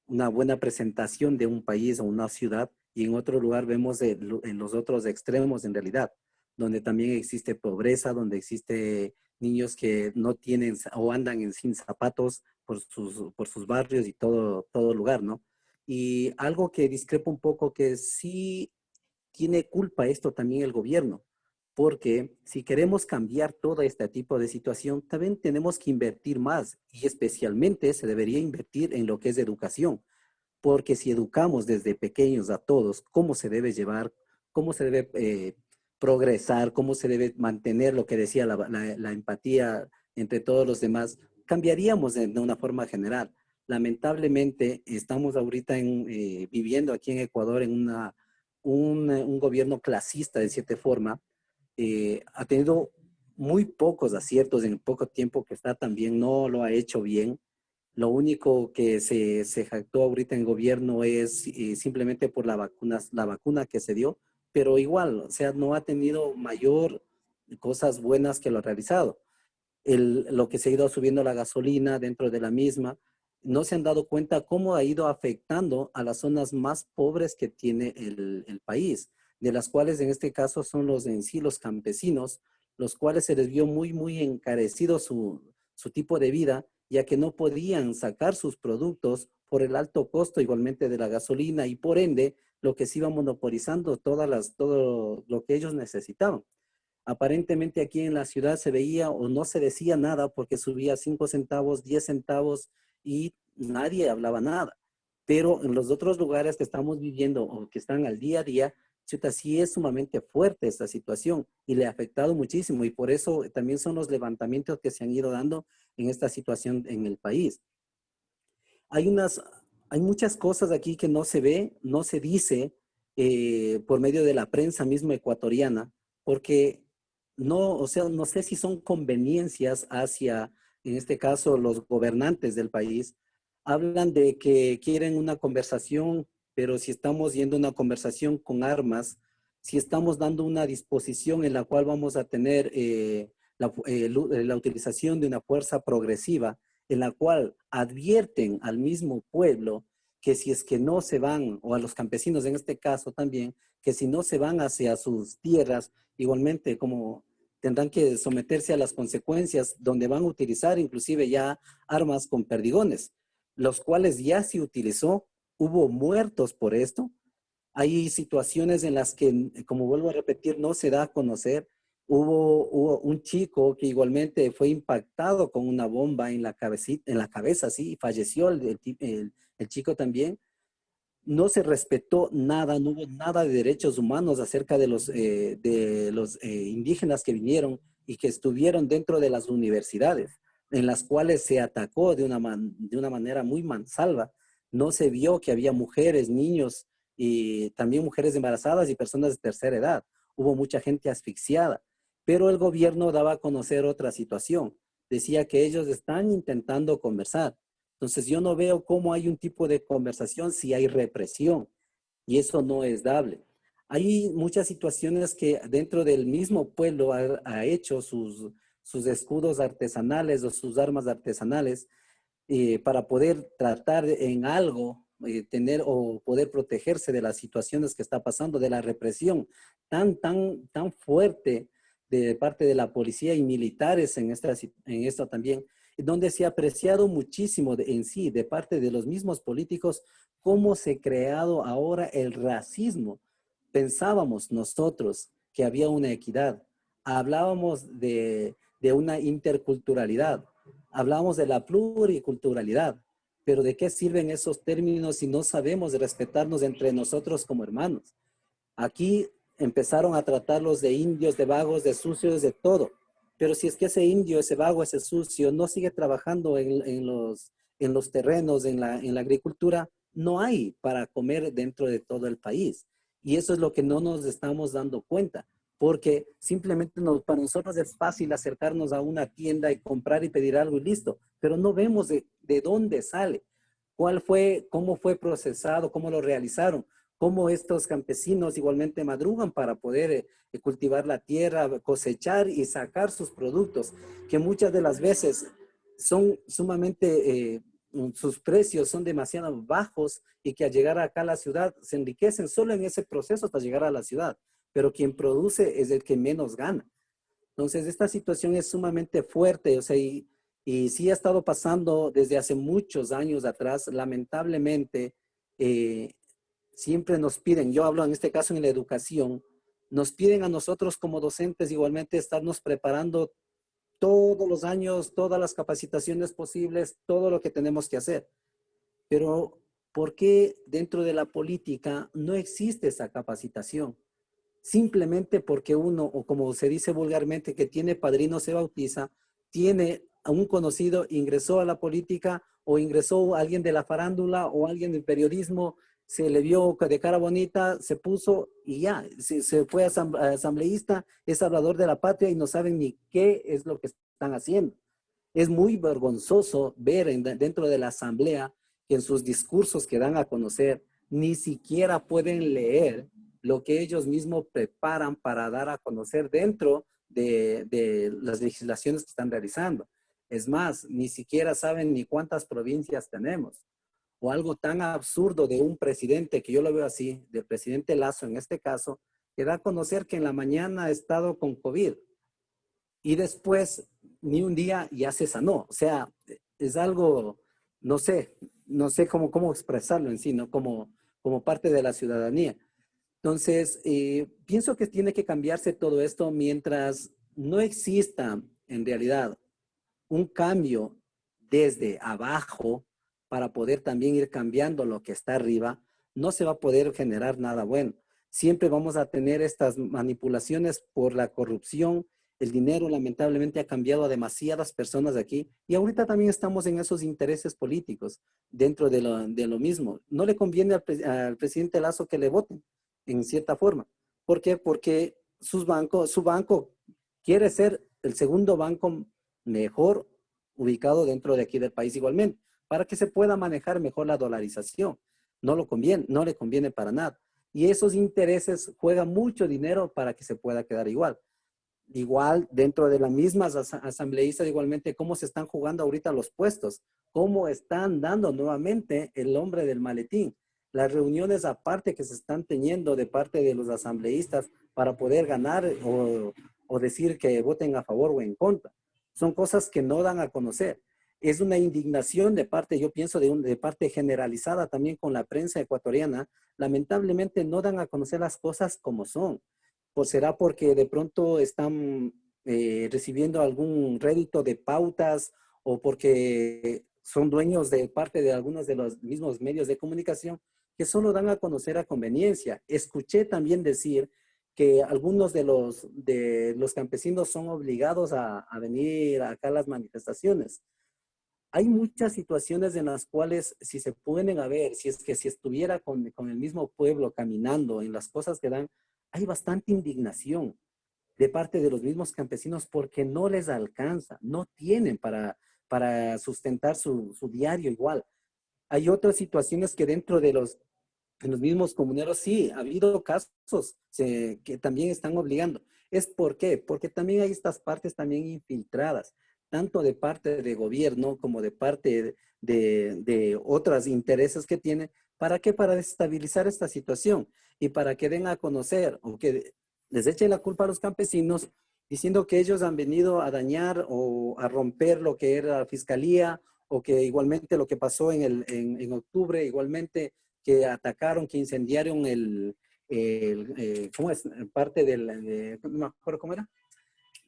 una buena presentación de un país o una ciudad, y en otro lugar vemos en los otros extremos en realidad, donde también existe pobreza, donde existe niños que no tienen o andan sin zapatos por sus barrios y todo lugar, ¿no? Y algo que discrepo un poco, que sí tiene culpa esto también el gobierno, porque si queremos cambiar todo este tipo de situación, también tenemos que invertir más, y especialmente se debería invertir en lo que es educación, porque si educamos desde pequeños a todos cómo se debe llevar, cómo se debe progresar, cómo se debe mantener lo que decía la empatía entre todos los demás, cambiaríamos de una forma general. Lamentablemente estamos ahorita viviendo aquí en Ecuador en un gobierno clasista de cierta forma. Ha tenido muy pocos aciertos en poco tiempo que está, también no lo ha hecho bien. Lo único que se jactó ahorita en gobierno es simplemente por la vacuna que se dio, pero igual, o sea, no ha tenido mayor cosas buenas que lo ha realizado. Lo que se ha ido subiendo la gasolina dentro de la misma, no se han dado cuenta cómo ha ido afectando a las zonas más pobres que tiene el país, de las cuales en este caso son los campesinos, los cuales se les vio muy encarecido su tipo de vida, ya que no podían sacar sus productos por el alto costo igualmente de la gasolina, y por ende lo que se iba monopolizando todo lo que ellos necesitaban. Aparentemente aquí en la ciudad se veía o no se decía nada porque subía 5 centavos, 10 centavos y nadie hablaba nada. Pero en los otros lugares que estamos viviendo o que están al día a día, chuta, sí es sumamente fuerte esta situación y le ha afectado muchísimo, y por eso también son los levantamientos que se han ido dando en esta situación en el país. Hay muchas cosas aquí que no se ve, no se dice por medio de la prensa misma ecuatoriana, porque no, o sea, no sé si son conveniencias hacia, en este caso, los gobernantes del país. Hablan de que quieren una conversación, pero si estamos yendo a una conversación con armas, si estamos dando una disposición en la cual vamos a tener la utilización de una fuerza progresiva, en la cual advierten al mismo pueblo que si es que no se van, o a los campesinos en este caso también, que si no se van hacia sus tierras, igualmente como tendrán que someterse a las consecuencias, donde van a utilizar inclusive ya armas con perdigones, los cuales ya se utilizó, hubo muertos por esto. Hay situaciones en las que, como vuelvo a repetir, no se da a conocer. Hubo un chico que igualmente fue impactado con una bomba en la cabeza, sí, y falleció el chico también. No se respetó nada, no hubo nada de derechos humanos acerca de los indígenas que vinieron y que estuvieron dentro de las universidades, en las cuales se atacó de una manera muy mansalva. No se vio que había mujeres, niños y también mujeres embarazadas y personas de tercera edad. Hubo mucha gente asfixiada, pero el gobierno daba a conocer otra situación. Decía que ellos están intentando conversar. Entonces yo no veo cómo hay un tipo de conversación si hay represión, y eso no es dable. Hay muchas situaciones que dentro del mismo pueblo ha hecho sus escudos artesanales o sus armas artesanales para poder tratar en algo, tener o poder protegerse de las situaciones que está pasando, de la represión tan fuerte de parte de la policía y militares en esto también, donde se ha apreciado muchísimo en sí, de parte de los mismos políticos, cómo se ha creado ahora el racismo. Pensábamos nosotros que había una equidad, hablábamos de una interculturalidad, hablábamos de la pluriculturalidad, pero ¿de qué sirven esos términos si no sabemos respetarnos entre nosotros como hermanos? Aquí empezaron a tratarlos de indios, de vagos, de sucios, de todo. Pero si es que ese indio, ese vago, ese sucio no sigue trabajando en los terrenos, en la agricultura, no hay para comer dentro de todo el país. Y eso es lo que no nos estamos dando cuenta, porque simplemente para nosotros es fácil acercarnos a una tienda y comprar y pedir algo y listo, pero no vemos de dónde sale, cómo fue procesado, cómo lo realizaron, cómo estos campesinos igualmente madrugan para poder cultivar la tierra, cosechar y sacar sus productos, que muchas de las veces son sumamente sus precios son demasiado bajos y que al llegar acá a la ciudad se enriquecen solo en ese proceso hasta llegar a la ciudad, pero quien produce es el que menos gana. Entonces, esta situación es sumamente fuerte, o sea, y sí ha estado pasando desde hace muchos años atrás. Lamentablemente, siempre nos piden, yo hablo en este caso en la educación, nos piden a nosotros como docentes igualmente estarnos preparando todos los años, todas las capacitaciones posibles, todo lo que tenemos que hacer. Pero, ¿por qué dentro de la política no existe esa capacitación? Simplemente porque uno, o como se dice vulgarmente, que tiene padrino se bautiza, tiene a un conocido, ingresó a la política o ingresó alguien de la farándula o alguien del periodismo, se le vio de cara bonita, se puso y ya, se fue asambleísta, es hablador de la patria y no saben ni qué es lo que están haciendo. Es muy vergonzoso ver dentro de la asamblea que en sus discursos que dan a conocer ni siquiera pueden leer lo que ellos mismos preparan para dar a conocer dentro de las legislaciones que están realizando. Es más, ni siquiera saben ni cuántas provincias tenemos. O algo tan absurdo de un presidente, que yo lo veo así, del presidente Lazo en este caso, que da a conocer que en la mañana ha estado con COVID y después ni un día ya se sanó. O sea, es algo, no sé cómo expresarlo en sí, ¿no? Como parte de la ciudadanía. Entonces, pienso que tiene que cambiarse todo esto mientras no exista en realidad un cambio desde abajo para poder también ir cambiando lo que está arriba, no se va a poder generar nada bueno. Siempre vamos a tener estas manipulaciones por la corrupción. El dinero lamentablemente ha cambiado a demasiadas personas aquí y ahorita también estamos en esos intereses políticos dentro de lo mismo. No le conviene al presidente Lazo que le voten en cierta forma. ¿Por qué? Porque su banco quiere ser el segundo banco mejor ubicado dentro de aquí del país igualmente, para que se pueda manejar mejor la dolarización. No le conviene para nada. Y esos intereses juegan mucho dinero para que se pueda quedar igual. Igual dentro de las mismas asambleístas, igualmente, cómo se están jugando ahorita los puestos, cómo están dando nuevamente el hombre del maletín. Las reuniones aparte que se están teniendo de parte de los asambleístas para poder ganar o decir que voten a favor o en contra. Son cosas que no dan a conocer. Es una indignación de parte, yo pienso, de parte generalizada también con la prensa ecuatoriana. Lamentablemente no dan a conocer las cosas como son. ¿O será porque de pronto están recibiendo algún rédito de pautas o porque son dueños de parte de algunos de los mismos medios de comunicación que solo dan a conocer a conveniencia? Escuché también decir que algunos de los campesinos son obligados a venir acá a las manifestaciones. Hay muchas situaciones en las cuales si se pueden ver, si estuviera con el mismo pueblo caminando en las cosas que dan, hay bastante indignación de parte de los mismos campesinos porque no les alcanza, no tienen para sustentar su diario igual. Hay otras situaciones que dentro de los mismos comuneros sí, ha habido casos que también están obligando. ¿Por qué? Porque también hay estas partes también infiltradas, tanto de parte de gobierno como de parte de otros intereses que tienen. ¿Para qué? Para desestabilizar esta situación y para que den a conocer o que les echen la culpa a los campesinos diciendo que ellos han venido a dañar o a romper lo que era la fiscalía o que igualmente lo que pasó en octubre, igualmente que atacaron, que incendiaron ¿cómo es? Parte no me acuerdo cómo era,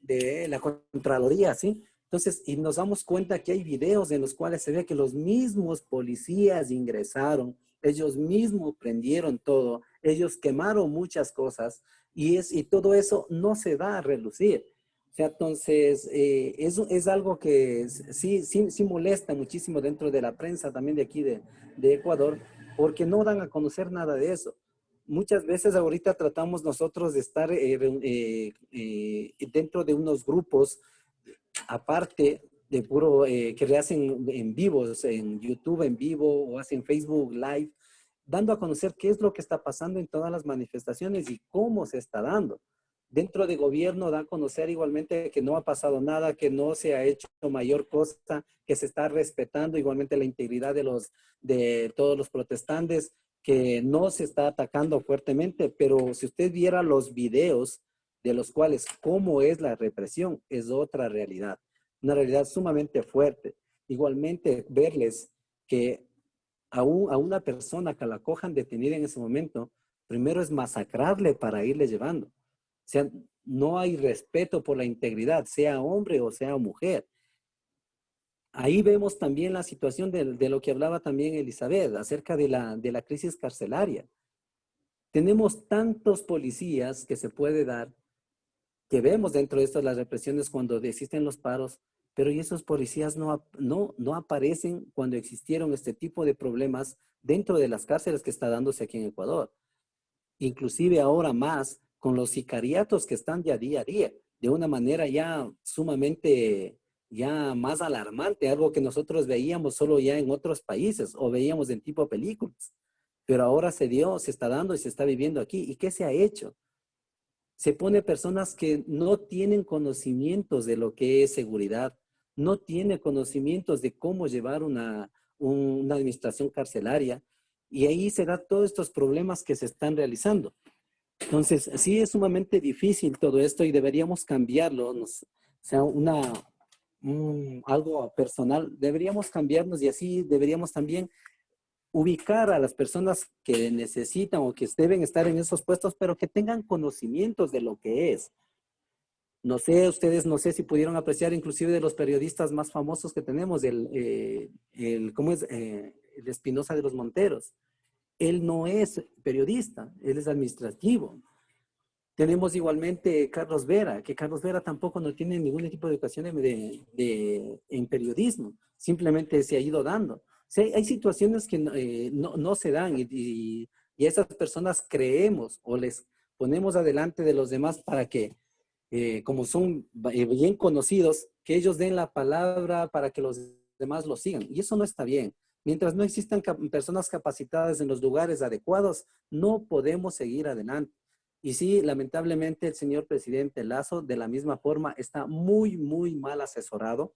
de la Contraloría, ¿sí? Entonces, y nos damos cuenta que hay videos en los cuales se ve que los mismos policías ingresaron, ellos mismos prendieron todo, ellos quemaron muchas cosas y todo eso no se da a relucir. O sea, entonces, es algo que sí molesta muchísimo dentro de la prensa también de aquí de Ecuador, porque no dan a conocer nada de eso. Muchas veces ahorita tratamos nosotros de estar dentro de unos grupos aparte de puro que hacen en vivos, en YouTube en vivo o hacen Facebook Live, dando a conocer qué es lo que está pasando en todas las manifestaciones y cómo se está dando. dentro de gobierno da a conocer igualmente que no ha pasado nada, que no se ha hecho mayor cosa, que se está respetando igualmente la integridad de todos los protestantes, que no se está atacando fuertemente, pero si usted viera los videos de los cuales cómo es la represión, es otra realidad, una realidad sumamente fuerte. Igualmente verles que a una persona que la cojan detenida en ese momento, primero es masacrarle para irle llevando. O sea, no hay respeto por la integridad, sea hombre o sea mujer. Ahí vemos también la situación de lo que hablaba también Elizabeth, acerca de la crisis carcelaria. Tenemos tantos policías que se puede dar, que vemos dentro de esto las represiones cuando existen los paros, pero y esos policías no aparecen cuando existieron este tipo de problemas dentro de las cárceles que está dándose aquí en Ecuador. Inclusive ahora más con los sicariatos que están ya día a día, de una manera ya sumamente, ya más alarmante, algo que nosotros veíamos solo ya en otros países o veíamos en tipo películas. Pero ahora se está dando y se está viviendo aquí. ¿Y qué se ha hecho? Se pone personas que no tienen conocimientos de lo que es seguridad, no tienen conocimientos de cómo llevar una administración carcelaria, y ahí se dan todos estos problemas que se están realizando. Entonces, sí es sumamente difícil todo esto y deberíamos cambiarlo, sea algo personal, deberíamos cambiarnos y así deberíamos también ubicar a las personas que necesitan o que deben estar en esos puestos, pero que tengan conocimientos de lo que es. No sé, ustedes no sé si pudieron apreciar inclusive de los periodistas más famosos que tenemos, ¿cómo es? El Espinosa de los Monteros. Él no es periodista, él es administrativo. Tenemos igualmente Carlos Vera, que Carlos Vera tampoco no tiene ningún tipo de educación en periodismo, simplemente se ha ido dando. O sea, hay situaciones que no se dan y a esas personas creemos o les ponemos adelante de los demás para que, como son bien conocidos, que ellos den la palabra para que los demás lo sigan. Y eso no está bien. Mientras no existan personas capacitadas en los lugares adecuados, no podemos seguir adelante. Y sí, lamentablemente el señor presidente Lasso, de la misma forma, está muy, muy mal asesorado.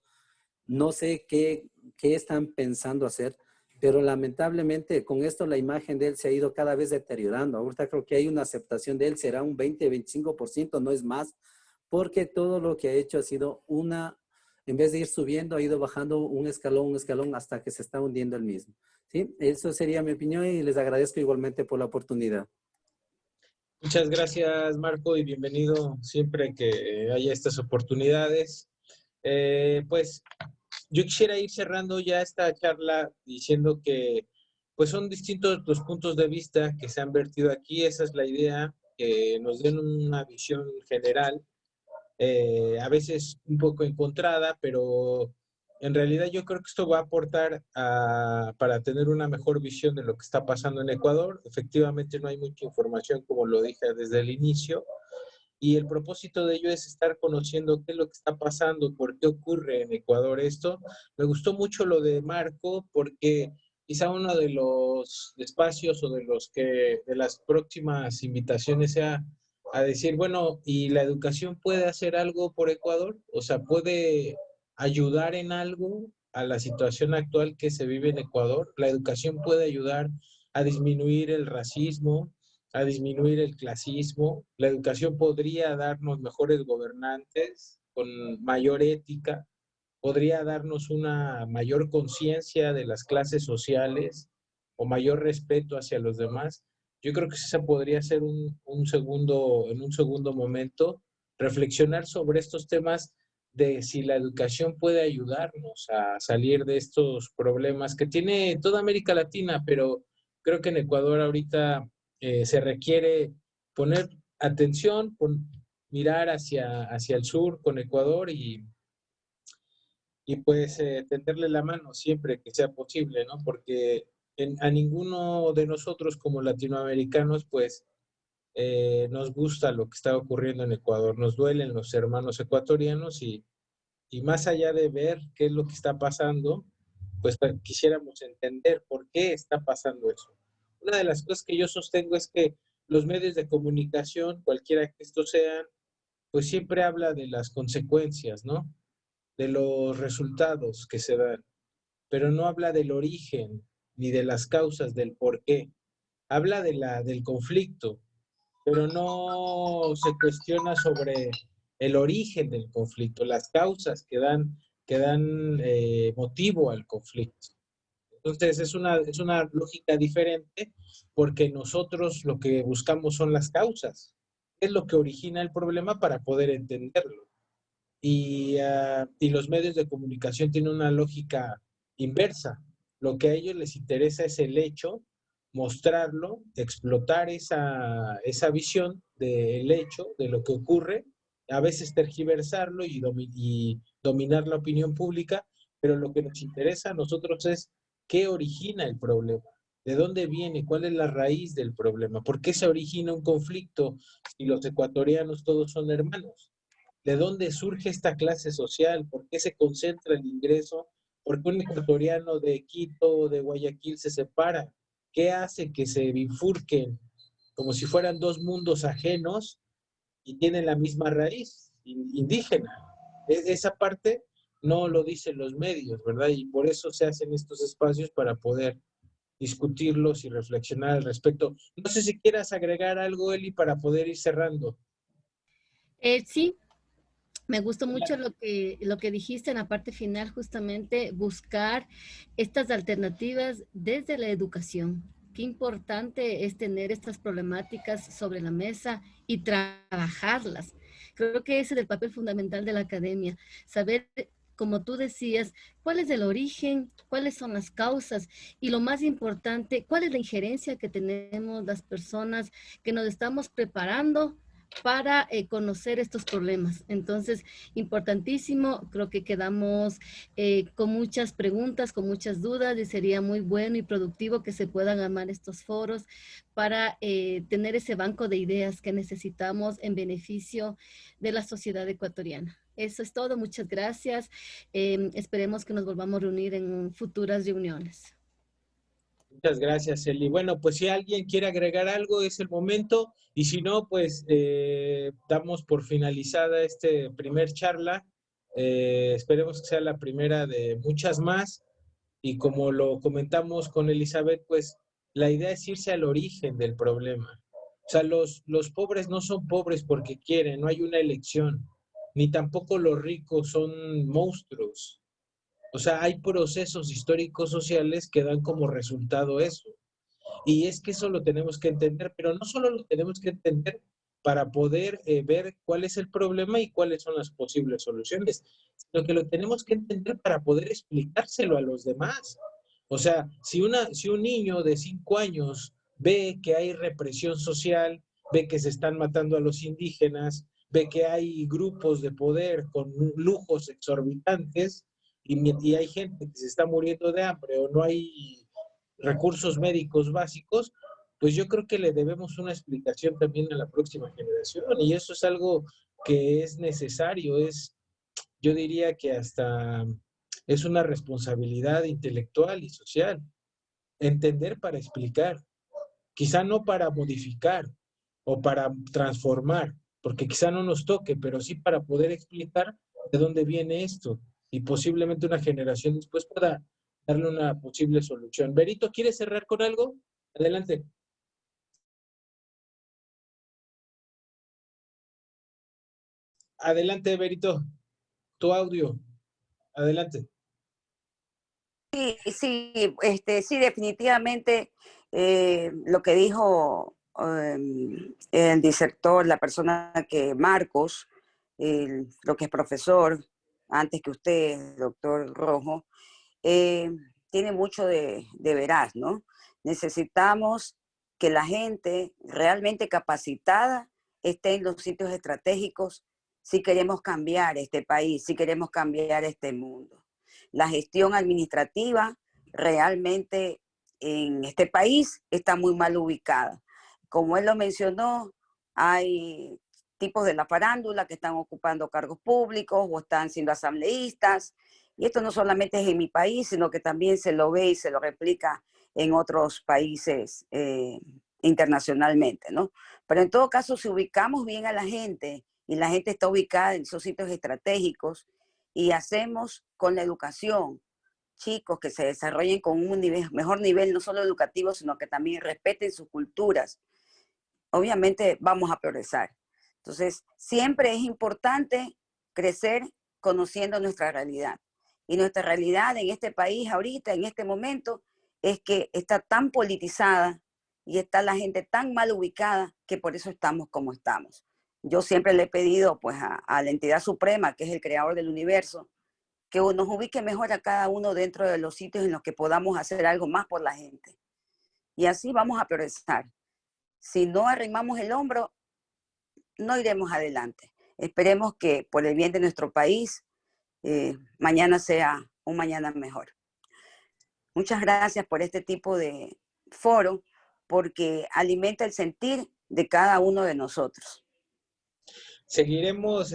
No sé qué están pensando hacer, pero lamentablemente con esto la imagen de él se ha ido cada vez deteriorando. Ahorita creo que hay una aceptación de él, será un 20-25%, no es más, porque todo lo que ha hecho ha sido en vez de ir subiendo, ha ido bajando un escalón hasta que se está hundiendo el mismo. ¿Sí? Eso sería mi opinión y les agradezco igualmente por la oportunidad. Muchas gracias, Marco, y bienvenido siempre que haya estas oportunidades. Pues yo quisiera ir cerrando ya esta charla diciendo que pues son distintos los puntos de vista que se han vertido aquí. Esa es la idea, que nos den una visión general, a veces un poco encontrada, pero en realidad yo creo que esto va a aportar para tener una mejor visión de lo que está pasando en Ecuador. Efectivamente no hay mucha información, como lo dije desde el inicio, y el propósito de ello es estar conociendo qué es lo que está pasando, por qué ocurre en Ecuador esto. Me gustó mucho lo de Marco, porque quizá uno de los espacios o de las próximas invitaciones sea a decir, bueno, ¿y la educación puede hacer algo por Ecuador? O sea, ¿puede ayudar en algo a la situación actual que se vive en Ecuador? ¿La educación puede ayudar a disminuir el racismo, a disminuir el clasismo? ¿La educación podría darnos mejores gobernantes con mayor ética? ¿Podría darnos una mayor conciencia de las clases sociales o mayor respeto hacia los demás? Yo creo que ese podría ser en un segundo momento, reflexionar sobre estos temas de si la educación puede ayudarnos a salir de estos problemas que tiene toda América Latina, pero creo que en Ecuador ahorita se requiere poner atención, mirar hacia el sur con Ecuador y pues tenderle la mano siempre que sea posible, ¿no? Porque a ninguno de nosotros como latinoamericanos, pues nos gusta lo que está ocurriendo en Ecuador, nos duelen los hermanos ecuatorianos y más allá de ver qué es lo que está pasando, pues quisiéramos entender por qué está pasando eso. Una de las cosas que yo sostengo es que los medios de comunicación, cualquiera que estos sean, pues siempre habla de las consecuencias, ¿no? De los resultados que se dan, pero no habla del origen ni de las causas del por qué. Habla del conflicto, pero no se cuestiona sobre el origen del conflicto, las causas que dan motivo al conflicto. Entonces es una lógica diferente porque nosotros lo que buscamos son las causas, es lo que origina el problema para poder entenderlo. Y los medios de comunicación tienen una lógica inversa. Lo que a ellos les interesa es el hecho, mostrarlo, explotar esa visión del hecho, de lo que ocurre, a veces tergiversarlo y dominar la opinión pública, pero lo que nos interesa a nosotros es qué origina el problema, de dónde viene, cuál es la raíz del problema, por qué se origina un conflicto si los ecuatorianos todos son hermanos. ¿De dónde surge esta clase social? ¿Por qué se concentra el ingreso? ¿Por qué un ecuatoriano de Quito o de Guayaquil se separa? ¿Qué hace que se bifurquen como si fueran dos mundos ajenos y tienen la misma raíz indígena? Esa parte no lo dicen los medios, ¿verdad? Y por eso se hacen estos espacios para poder discutirlos y reflexionar al respecto. No sé si quieras agregar algo, Eli, para poder ir cerrando. Sí, me gustó mucho lo que dijiste en la parte final, justamente buscar estas alternativas desde la educación. Qué importante es tener estas problemáticas sobre la mesa y trabajarlas. Creo que ese es el papel fundamental de la academia, saber, como tú decías, cuál es el origen, cuáles son las causas y lo más importante, cuál es la injerencia que tenemos las personas que nos estamos preparando para conocer estos problemas. Entonces, importantísimo, creo que quedamos con muchas preguntas, con muchas dudas y sería muy bueno y productivo que se puedan armar estos foros para tener ese banco de ideas que necesitamos en beneficio de la sociedad ecuatoriana. Eso es todo, muchas gracias. Esperemos que nos volvamos a reunir en futuras reuniones. Muchas gracias, Eli. Bueno, pues si alguien quiere agregar algo, es el momento. Y si no, pues damos por finalizada este primer charla. Esperemos que sea la primera de muchas más. Y como lo comentamos con Elizabeth, pues la idea es irse al origen del problema. O sea, los pobres no son pobres porque quieren, no hay una elección. Ni tampoco los ricos son monstruos. O sea, hay procesos históricos sociales que dan como resultado eso. Y es que eso lo tenemos que entender, pero no solo lo tenemos que entender para poder ver cuál es el problema y cuáles son las posibles soluciones, sino que lo tenemos que entender para poder explicárselo a los demás. O sea, si un niño de 5 años ve que hay represión social, ve que se están matando a los indígenas, ve que hay grupos de poder con lujos exorbitantes y hay gente que se está muriendo de hambre o no hay recursos médicos básicos, pues yo creo que le debemos una explicación también a la próxima generación y eso es algo que es necesario, yo diría que hasta es una responsabilidad intelectual y social, entender para explicar, quizá no para modificar o para transformar, porque quizá no nos toque, pero sí para poder explicar de dónde viene esto y posiblemente una generación después pueda darle una posible solución. Berito, ¿quieres cerrar con algo? Adelante. Adelante, Berito. Tu audio. Adelante. Sí, sí, definitivamente lo que dijo el disertor, la persona que Marcos, lo que es profesor, antes que usted, doctor Rojo, tiene mucho de veraz, ¿no? Necesitamos que la gente realmente capacitada esté en los sitios estratégicos si queremos cambiar este país, si queremos cambiar este mundo. La gestión administrativa realmente en este país está muy mal ubicada. Como él lo mencionó, hay tipos de la farándula que están ocupando cargos públicos o están siendo asambleístas. Y esto no solamente es en mi país, sino que también se lo ve y se lo replica en otros países internacionalmente, ¿no? Pero en todo caso, si ubicamos bien a la gente y la gente está ubicada en esos sitios estratégicos y hacemos con la educación chicos que se desarrollen con un mejor nivel, no solo educativo, sino que también respeten sus culturas, obviamente vamos a progresar. Entonces, siempre es importante crecer conociendo nuestra realidad. Y nuestra realidad en este país ahorita, en este momento, es que está tan politizada y está la gente tan mal ubicada que por eso estamos como estamos. Yo siempre le he pedido pues, a la entidad suprema, que es el creador del universo, que nos ubique mejor a cada uno dentro de los sitios en los que podamos hacer algo más por la gente. Y así vamos a progresar. Si no arrimamos el hombro, no iremos adelante. Esperemos que por el bien de nuestro país, mañana sea un mañana mejor. Muchas gracias por este tipo de foro, porque alimenta el sentir de cada uno de nosotros. Seguiremos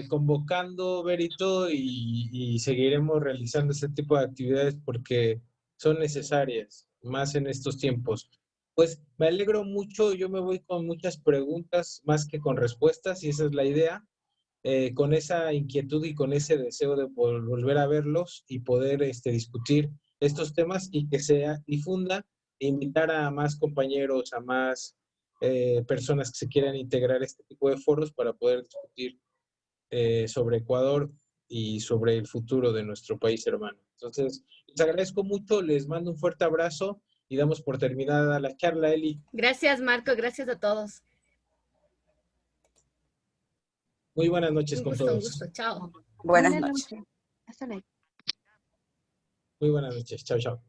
convocando, Berito, y seguiremos realizando este tipo de actividades porque son necesarias, más en estos tiempos. Pues me alegro mucho, yo me voy con muchas preguntas más que con respuestas, y esa es la idea, con esa inquietud y con ese deseo de volver a verlos y poder discutir estos temas y que se difunda e invitar a más compañeros, a más personas que se quieran integrar a este tipo de foros para poder discutir sobre Ecuador y sobre el futuro de nuestro país hermano. Entonces, les agradezco mucho, les mando un fuerte abrazo y damos por terminada la charla, Eli. Gracias, Marco, gracias a todos. Muy buenas noches Un con gusto, todos. un gusto. Chao. Buenas noches. Hasta luego. Muy buenas noches. Chao, chao.